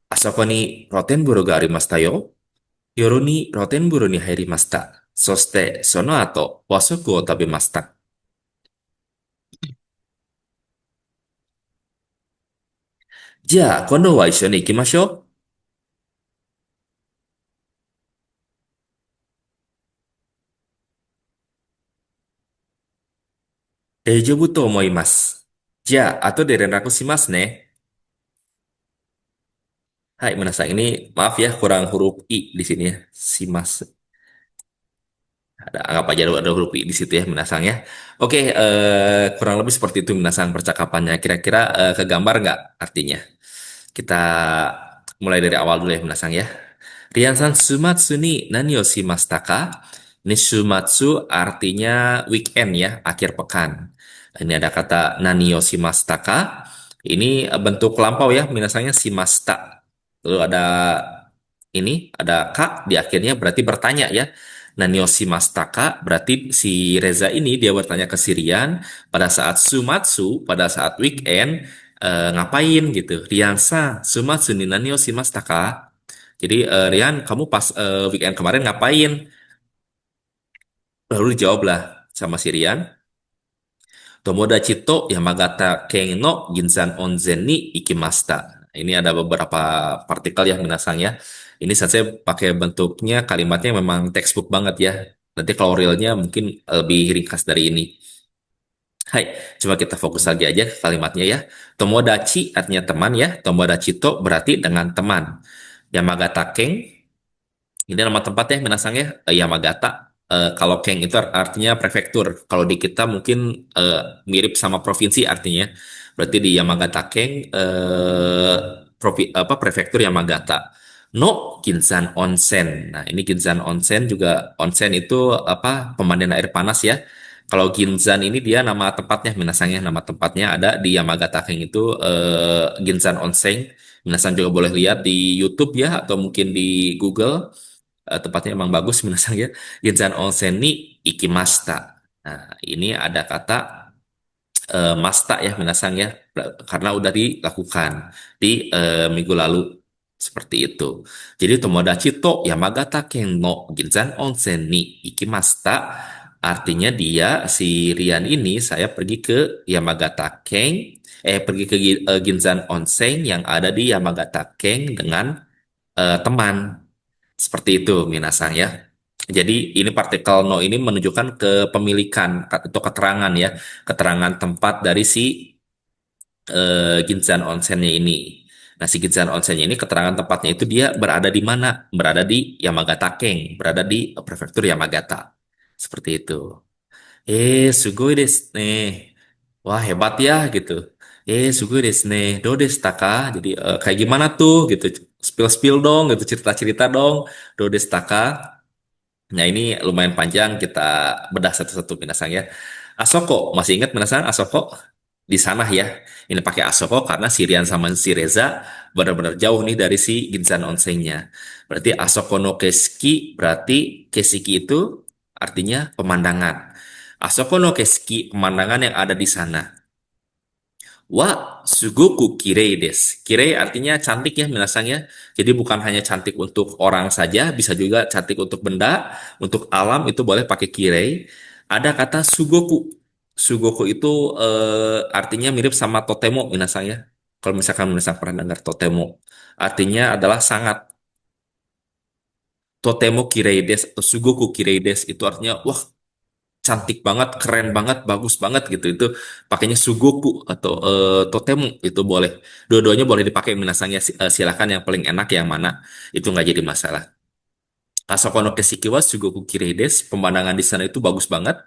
あそこに露天風呂がありましたよ。夜に露天風呂に入りました。そして、その後、和食を食べました。じゃあ、今度は一緒に行きましょう。大丈夫と思います。じゃあ、後で連絡しますね。Hai, Menasa ini maaf ya kurang huruf I di sini ya. Si Mas. Anggap aja ada huruf I di situ ya Menasang ya. Oke, kurang lebih seperti itu Menasang percakapannya. Kira-kira kegambar nggak artinya? Kita mulai dari awal dulu ya Menasang ya. Riansan sumatsu ni nani o shimashita ka? Ini sumatsu artinya weekend ya, akhir pekan. Ini ada kata nani o shimashita ka? Ini bentuk lampau ya, minasanya shimashita. Lalu ada kak di akhirnya berarti bertanya ya. Nani o shimashita ka? Berarti si Reza ini dia bertanya ke Sirian pada saat sumatsu, pada saat weekend ngapain gitu. Riansa sumatsu ni nani o shimashita ka? Jadi Rian, kamu pas weekend kemarin ngapain? Lalu dijawablah sama si Rian, Tomodachi to Yamagata ken no Ginzan Onzen ni ikimashita. Ini ada beberapa partikel ya minasang ya. Ini saya pakai bentuknya kalimatnya memang textbook banget ya. Nanti kalau realnya mungkin lebih ringkas dari ini. Hai, coba kita fokus lagi aja ke kalimatnya ya. Tomodachi artinya teman ya. Tomodachi to berarti dengan teman. Yamagata ken ini nama tempatnya Minasang ya, Yamagata. Kalau Keng itu artinya prefektur. Kalau di kita mungkin mirip sama provinsi artinya. Berarti di Yamagata Keng, prefektur Yamagata. No Ginzan Onsen. Nah, ini Ginzan Onsen juga onsen itu apa? Pemandian air panas ya. Kalau Ginzan ini dia nama tempatnya Minasangnya, nama tempatnya ada di Yamagata Keng itu Ginzan Onsen. Minasan juga boleh lihat di YouTube ya atau mungkin di Google tempatnya emang bagus minasang ya. Ginzan Onsen ni ikimashita. Nah, ini ada kata masta ya minasang ya karena udah dilakukan di minggu lalu seperti itu. Jadi Tomodachi to Yamagata ken no Ginzan Onsen ni ikimashita artinya dia si Rian ini saya pergi ke Yamagata Ken pergi ke Ginzan Onsen yang ada di Yamagata Ken dengan teman. Seperti itu, Minasang ya. Jadi ini partikel no ini menunjukkan kepemilikan atau keterangan ya, keterangan tempat dari si Ginzan Onsennya ini. Nah, si Ginzan Onsennya ini keterangan tempatnya itu dia berada di mana? Berada di Yamagata Ken, berada di prefektur Yamagata. Seperti itu. Sugoi desu ne. Wah, hebat ya gitu. Sugoi desu ne. Do desu ta ka? Jadi kayak gimana tuh gitu. Spill-spill dong gitu, cerita-cerita dong. Do desu ta ka? Nah, ini lumayan panjang kita bedah satu-satu Minasang ya. Asoko, masih ingat Minasang Asoko? Di sana ya. Ini pakai Asoko karena Sirian sama si Reza benar-benar jauh nih dari si Ginzan Onsennya. Berarti Asoko no Keski, berarti Kesiki itu artinya pemandangan. Asoko no Keski, pemandangan yang ada di sana. Wa sugoku kirei desu. Kirei artinya cantik ya minasang ya. Jadi bukan hanya cantik untuk orang saja, bisa juga cantik untuk benda, untuk alam itu boleh pakai kirei. Ada kata sugoku. Sugoku itu artinya mirip sama totemo minasang ya. Kalau misalkan minasang pernah dengar totemo, artinya adalah sangat. Totemo kirei desu atau sugoku kirei desu itu artinya wah cantik banget, keren banget, bagus banget gitu. Itu pakainya sugoku atau totemu itu boleh. Dua-duanya boleh dipakai minasanya silakan yang paling enak yang mana. Itu nggak jadi masalah. Asoko no Kesiki wa Sugoku Kirei desu. Pemandangan di sana itu bagus banget.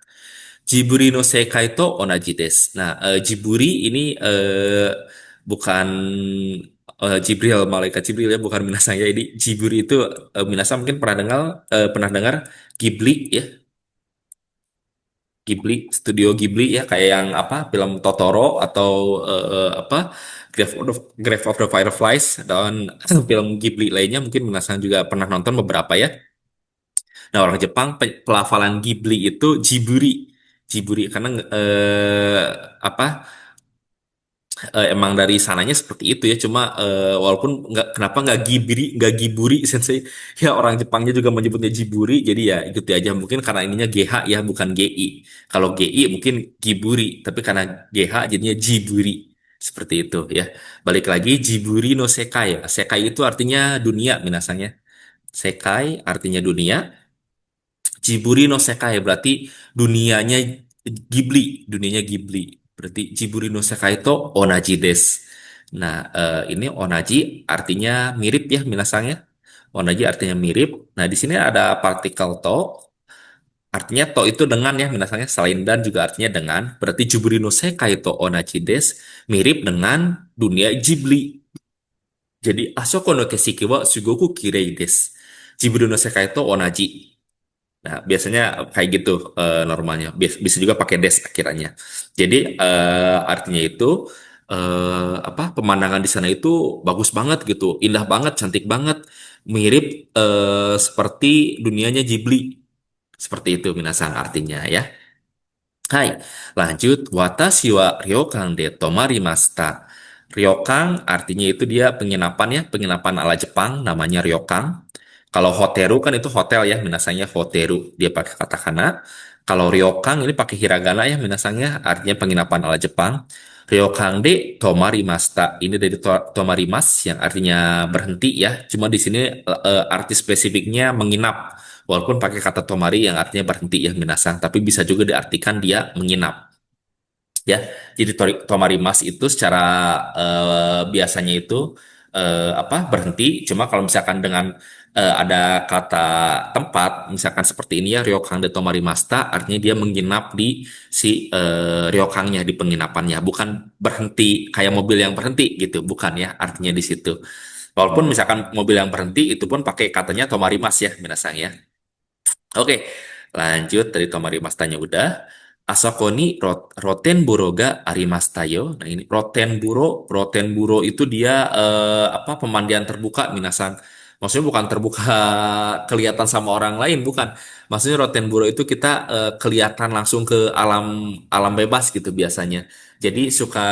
Jiburi no Sekai to onaji desu. Nah, Jiburi ini bukan Jibril, malaikat Jibril ya, bukan minasang ya. Ini Jiburi itu minasang mungkin pernah dengar Ghibli ya. Ghibli, studio Ghibli ya kayak yang apa film Totoro atau apa Grave of the Fireflies dan film Ghibli lainnya mungkin Minasan juga pernah nonton beberapa ya. Nah orang Jepang pelafalan Ghibli itu Jiburi, Jiburi karena apa emang dari sananya seperti itu ya cuma walaupun nggak kenapa nggak Giburi sensei ya orang Jepangnya juga menyebutnya Jiburi jadi ya ikuti aja mungkin karena ininya GH ya bukan GI kalau GI mungkin Giburi tapi karena GH jadinya Jiburi seperti itu ya balik lagi Jiburi no Sekai ya Sekai itu artinya dunia minasanya Sekai artinya dunia Jiburi no Sekai berarti dunianya dunianya Ghibli. Berarti Jiburi no Sekai itu onaji des. Nah, ini onaji artinya mirip ya minasangnya. Onaji artinya mirip. Nah, di sini ada partikel to. Artinya to itu dengan ya minasangnya selain dan juga artinya dengan. Berarti Jiburi no Sekai to onaji des mirip dengan dunia Ghibli. Jadi Asoko no Kesiki wa Sugoku Kirei desu. Jiburi no Sekai to onaji. Nah, biasanya kayak gitu normalnya. Bisa juga pakai des akhirannya. Jadi artinya itu apa pemandangan di sana itu bagus banget gitu, indah banget, cantik banget, mirip seperti dunianya Ghibli. Seperti itu minasang artinya ya. Hai, lanjut. Watashi wa ryokan de tomarimashita. Ryokan artinya itu dia penginapan ya, penginapan ala Jepang namanya ryokan. Kalau hoteru kan itu hotel ya, minasanya hoteru dia pakai katakana. Kalau ryokan ini pakai hiragana ya, minasanya artinya penginapan ala Jepang. Ryokan de tomarimashita. Ini dari tomarimas yang artinya berhenti ya. Cuma di sini arti spesifiknya menginap. Walaupun pakai kata tomari yang artinya berhenti ya minasang, tapi bisa juga diartikan dia menginap ya. Jadi tomarimas itu secara biasanya itu apa berhenti. Cuma kalau misalkan dengan ada kata tempat, misalkan seperti ini ya ryokang de tomarimashita, artinya dia menginap di si ryokangnya di penginapannya, bukan berhenti kayak mobil yang berhenti gitu, bukan ya artinya di situ. Walaupun misalkan mobil yang berhenti itu pun pakai katanya tomarimas ya, minasang ya. Oke, lanjut dari Tomarimastanya udah. Asakoni Rotenburo ga arimastayo. Nah ini Rotenburo itu dia apa pemandian terbuka minasang. Maksudnya bukan terbuka kelihatan sama orang lain, bukan. Maksudnya Rotenburo itu kita kelihatan langsung ke alam alam bebas gitu biasanya. Jadi suka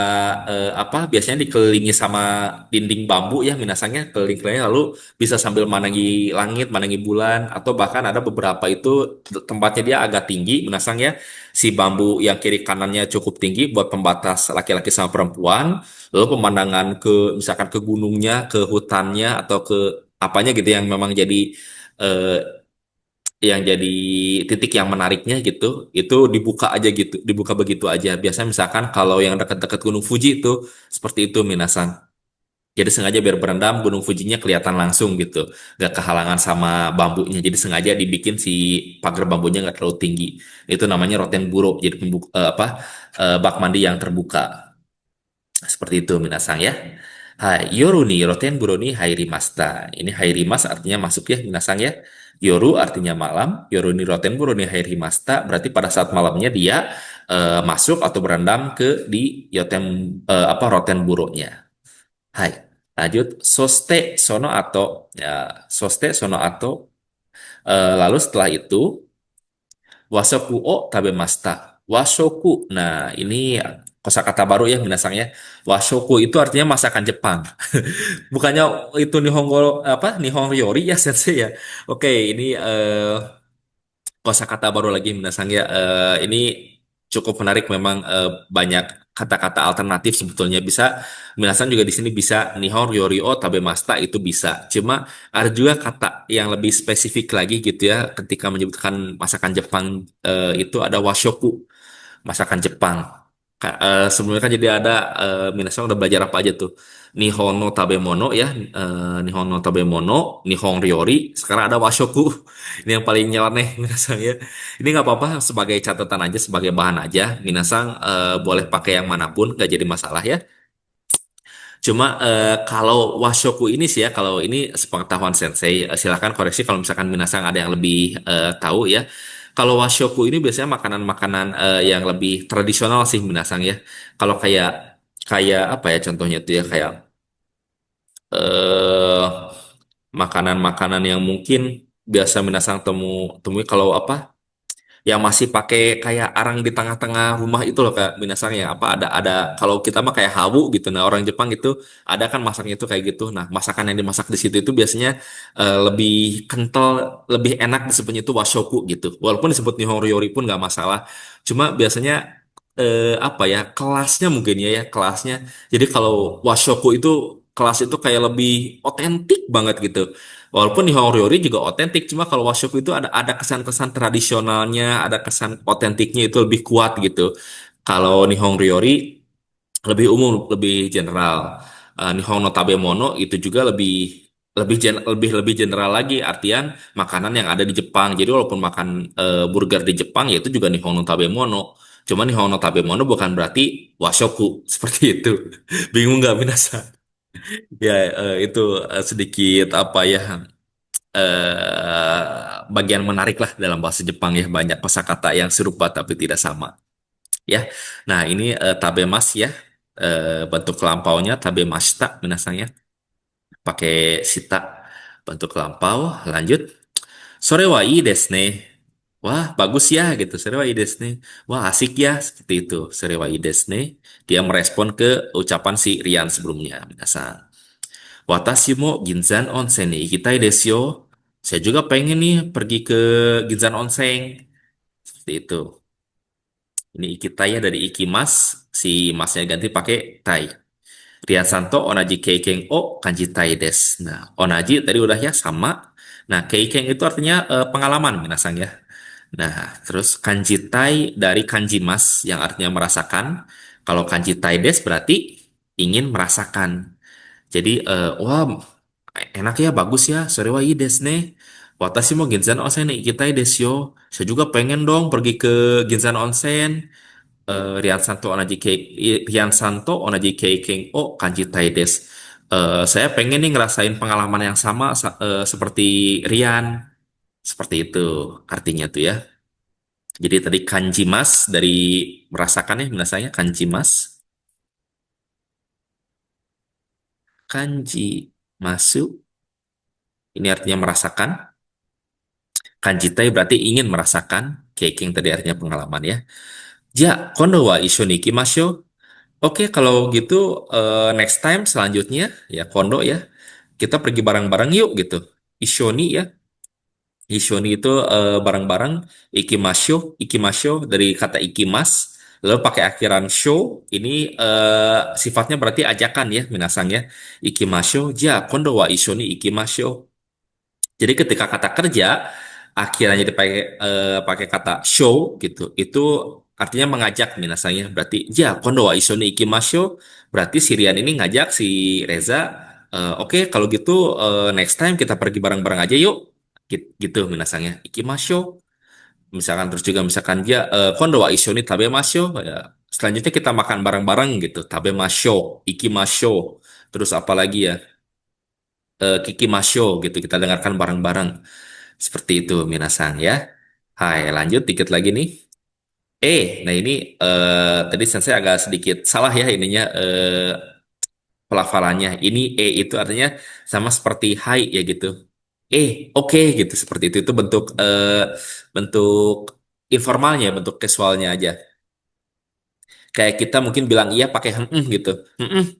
apa biasanya dikelilingi sama dinding bambu ya minasangnya keliling-kelilingnya lalu bisa sambil menangi langit, menangi bulan, atau bahkan ada beberapa itu tempatnya dia agak tinggi, menasang ya, si bambu yang kiri kanannya cukup tinggi buat pembatas laki-laki sama perempuan, lalu pemandangan ke misalkan ke gunungnya, ke hutannya, atau ke apanya gitu yang memang jadi eh, yang jadi titik yang menariknya gitu, itu dibuka aja gitu, dibuka begitu aja. Biasanya misalkan kalau yang dekat-dekat Gunung Fuji itu seperti itu minasang. Jadi sengaja biar berendam Gunung Fujinya kelihatan langsung gitu, nggak kehalangan sama bambunya. Jadi sengaja dibikin si pagar bambunya nggak terlalu tinggi. Itu namanya Rotenburo. Jadi apa bak mandi yang terbuka. Seperti itu minasang ya. Hai, yoru ni Rotenburo ni hairimashita. Ini hairimas artinya masuk ya minasang ya. Yoru artinya malam. Yoru ni Rotenburo ni hairimashita. Berarti pada saat malamnya dia masuk atau berendam ke di apa Rotenburo-nya. Hai, lanjut. Soste sono atau ya, soste sono atau lalu setelah itu wasoku o tabemasta. Wasoku. Nah, ini kosakata baru ya minasang ya. Washoku itu artinya masakan Jepang. Bukannya itu Nihongo apa Nihon Ryori ya sensei ya. Oke, ini kosakata baru lagi minasang ya. Ini cukup menarik memang banyak kata-kata alternatif sebetulnya bisa minasang juga di sini bisa Nihon Ryori o Tabemasta itu bisa. Cuma ada juga kata yang lebih spesifik lagi gitu ya ketika menyebutkan masakan Jepang itu ada washoku masakan Jepang. Sebelumnya kan jadi ada minasan udah belajar apa aja tuh. Nihon no tabemono ya, Nihon no tabemono, Nihon ryori, sekarang ada washoku. Ini yang paling nyeleneh minasan ya. Ini nggak apa-apa sebagai catatan aja, sebagai bahan aja. Minasan boleh pakai yang manapun, nggak jadi masalah ya. Cuma kalau washoku ini sih ya, kalau ini sepengetahuan sensei, silahkan koreksi kalau misalkan minasang ada yang lebih tahu ya. Kalau washoku ini biasanya makanan-makanan yang lebih tradisional sih minasang ya. Kalau kayak kayak apa ya contohnya tuh ya kayak eh makanan-makanan yang mungkin biasa minasang temui kalau apa yang masih pakai kayak arang di tengah-tengah rumah itu loh Kak Minasang ya apa ada kalau kita mah kayak hawu gitu nah orang Jepang itu ada kan masaknya itu kayak gitu nah masakan yang dimasak di situ itu biasanya lebih kental lebih enak disebutnya itu washoku gitu walaupun disebut nihon-ryori pun nggak masalah cuma biasanya apa ya kelasnya mungkin ya kelasnya jadi kalau washoku itu kelas itu kayak lebih otentik banget gitu. Walaupun Nihon Ryori juga otentik, cuma kalau washoku itu ada kesan-kesan tradisionalnya, ada kesan otentiknya itu lebih kuat gitu. Kalau Nihon Ryori lebih umum, lebih general. Nihon no Tabemono itu juga lebih general lagi, artian makanan yang ada di Jepang. Jadi walaupun makan burger di Jepang, ya itu juga Nihon no Tabemono. Cuma Nihon no Tabemono bukan berarti washoku seperti itu. Bingung nggak Minasa? Ya, itu sedikit apa ya bagian menarik lah dalam bahasa Jepang ya banyak kosakata yang serupa tapi tidak sama ya. Nah ini tabemas ya bentuk lampaunya tabemashita minasang ya pakai sita bentuk lampau. Lanjut sore wa ii desu ne. Wah bagus ya gitu sore wa ii desu ne. Wah asik ya seperti itu sore wa ii desu ne. Dia merespon ke ucapan si Rian sebelumnya minasang. Watashi mo Ginzan Onsen ni ikitai desu yo. Saya juga pengen nih pergi ke Ginzan Onsen. Seperti itu. Ini ikitai ya dari ikimas. Si masnya ganti pakai tai. Rian Santo onaji keiken o kanji tai des. Nah, onaji tadi udah ya sama. Nah, keiken itu artinya pengalaman minasang ya. Nah, terus kanji tai dari kanji mas yang artinya merasakan. Kalau kanji tai des berarti ingin merasakan. Jadi, wah enak ya, bagus ya. Sore wa ii desu ne. Watashi mo Ginzan Onsen ni ikitai desu yo. Saya juga pengen dong pergi ke Ginzan Onsen. Rian Santo onaji keiken o kanjitai desu. Saya pengen nih ngerasain pengalaman yang sama seperti Rian. Seperti itu artinya tuh ya. Jadi tadi kanjimas dari merasakan ya, biasanya kanjimas. Kanji masuk. Ini artinya merasakan. Kanjitai berarti ingin merasakan. Keiking tadi artinya pengalaman ya. Ja, kondo wa isho ni ikimashou. Oke, kalau gitu next time selanjutnya ya kondo ya. Kita pergi bareng-bareng yuk gitu. Ishoni ya. Ishoni itu bareng-bareng. Ikimasho dari kata ikimas. Lalu pakai akhiran show. Ini sifatnya berarti ajakan ya, minasang ya. Ikimasho. Ja, kondo wa ishoni ikimasho. Jadi ketika kata kerja akhirnya dipakai pakai kata show gitu, itu artinya mengajak minasanya. Berarti ya kondo wa iso ni ikimasho. Berarti si Rian ini ngajak si Reza. Oke kalau gitu next time kita pergi bareng-bareng aja yuk. Gitu minasanya. Ikimasho. Misalkan terus juga misalkan dia kondo wa iso ni tabemasho. Ya, selanjutnya kita makan bareng-bareng gitu. Tabemasho, ikimasho. Terus apa lagi ya? Kiki Masho gitu kita dengarkan bareng-bareng seperti itu Minasang ya. Hai lanjut dikit lagi nih. Nah ini tadi saya agak sedikit salah ya ininya pelafalannya. Ini itu artinya sama seperti hai ya gitu. Oke gitu seperti itu bentuk bentuk informalnya bentuk casualnya aja. Kayak kita mungkin bilang iya pakai gitu.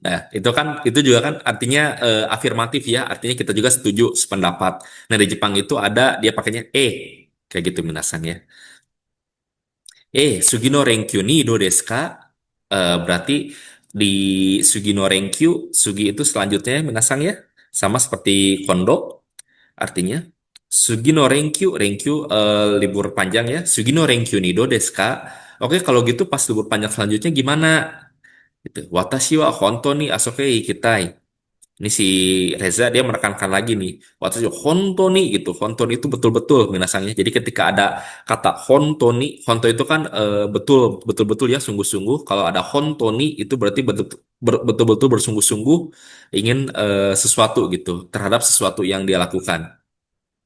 Nah, itu juga kan artinya afirmatif ya, artinya kita juga setuju sependapat. Nah, di Jepang itu ada dia pakainya kayak gitu minasan ya. Sugino Renkyu ni do desu ka? Berarti di Sugino Renkyu, Sugi itu selanjutnya minasang ya, sama seperti kondo artinya. Sugino Renkyu, Renkyu libur panjang ya. Sugino Renkyu ni do desu ka? Oke, kalau gitu pas libur panjang selanjutnya gimana? Gitu. Watashi wa honto ni asoke ikitai. Ini si Reza dia menekankan lagi nih. Watashi wa honto ni gitu. Honto ni itu betul-betul minasangnya. Jadi ketika ada kata honto ni, honto itu kan betul-betul ya sungguh-sungguh. Kalau ada honto ni itu berarti betul-betul bersungguh-sungguh ingin sesuatu gitu terhadap sesuatu yang dia lakukan.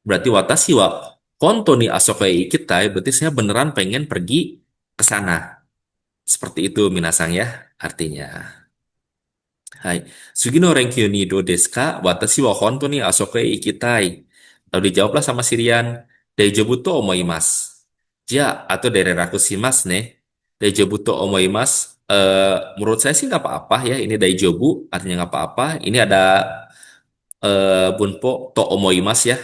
Berarti watashi wa honto ni asoke ikitai berarti saya beneran pengen pergi ke sana. Seperti itu minasang ya artinya. Hai, Sugino Renkyu ni do desu ka? Watashi wa honto ni asoke ikitai. Lalu dijawablah sama Sirian, Daijobu to omoimasu. Ja, atau Daireraku shimasu ne. Daijobu to omoimasu. Menurut saya sih nggak apa-apa ya. Ini Daijobu, artinya nggak apa-apa. Ini ada bunpo to omoimasu ya.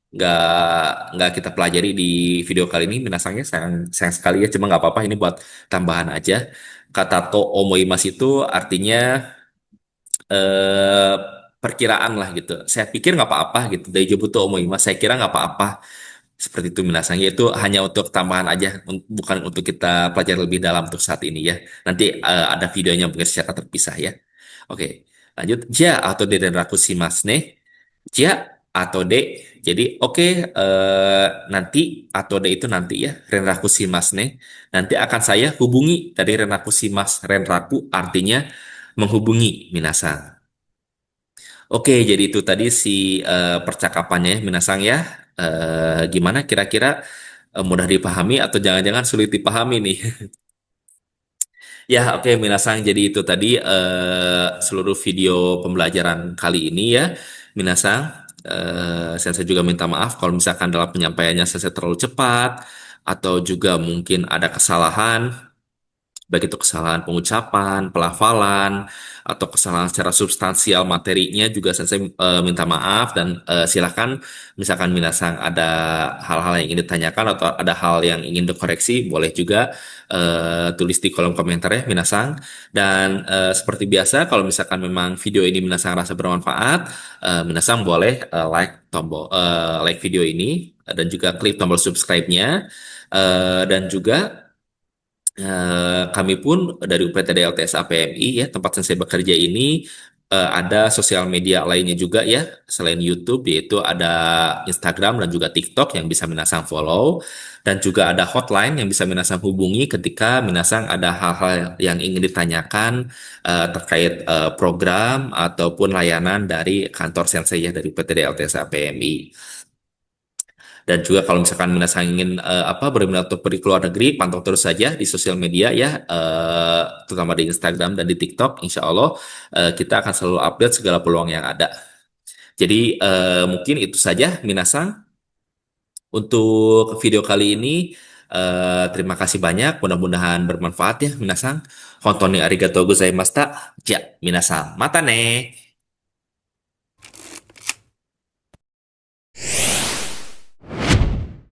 Nggak nggak kita pelajari di video kali ini. Minasangnya sayang, sayang sekali ya. Cuma nggak apa-apa. Ini buat tambahan aja. Kata to omoimasu itu artinya eh, perkiraan lah gitu. Saya pikir nggak apa-apa gitu. Dari Jobuto Omoima, saya kira nggak apa-apa. Seperti itu minasanya itu hanya untuk tambahan aja, bukan untuk kita pelajari lebih dalam untuk saat ini ya. Nanti ada videonya mungkin secara terpisah ya. Oke, lanjut. Ja atau de dan raku shimasu ne. Ja atau de. Jadi oke, nanti atau de itu nanti ya. Renraku shimasu ne. Nanti akan saya hubungi dari renraku shimasu. Renraku artinya menghubungi minasang. Oke, jadi itu tadi si percakapannya ya, Minasang ya. Gimana kira-kira mudah dipahami atau jangan-jangan sulit dipahami nih? Ya, oke Minasang. Jadi itu tadi seluruh video pembelajaran kali ini ya, Minasang. Saya juga minta maaf kalau misalkan dalam penyampaiannya saya terlalu cepat atau juga mungkin ada kesalahan baik itu kesalahan pengucapan, pelafalan, atau kesalahan secara substansial materinya juga saya minta maaf dan silakan misalkan minasang ada hal-hal yang ingin ditanyakan atau ada hal yang ingin dikoreksi boleh juga tulis di kolom komentar ya minasang dan seperti biasa kalau misalkan memang video ini minasang rasa bermanfaat minasang boleh like video ini dan juga klik tombol subscribe-nya dan juga kami pun dari UPTD LTS APMI ya tempat saya bekerja ini ada sosial media lainnya juga ya selain YouTube yaitu ada Instagram dan juga TikTok yang bisa Minasang follow dan juga ada hotline yang bisa Minasang hubungi ketika Minasang ada hal-hal yang ingin ditanyakan terkait program ataupun layanan dari kantor Sensei ya dari UPTD LTS APMI. Dan juga kalau misalkan Minasang ingin berminat untuk pergi ke luar negeri, pantau terus saja di sosial media ya, terutama di Instagram dan di TikTok. Insya Allah kita akan selalu update segala peluang yang ada. Jadi mungkin itu saja Minasang untuk video kali ini. Terima kasih banyak, mudah-mudahan bermanfaat ya Minasang. Honton ni arigatou gozaimashita. Ja, Minasang, mata ne.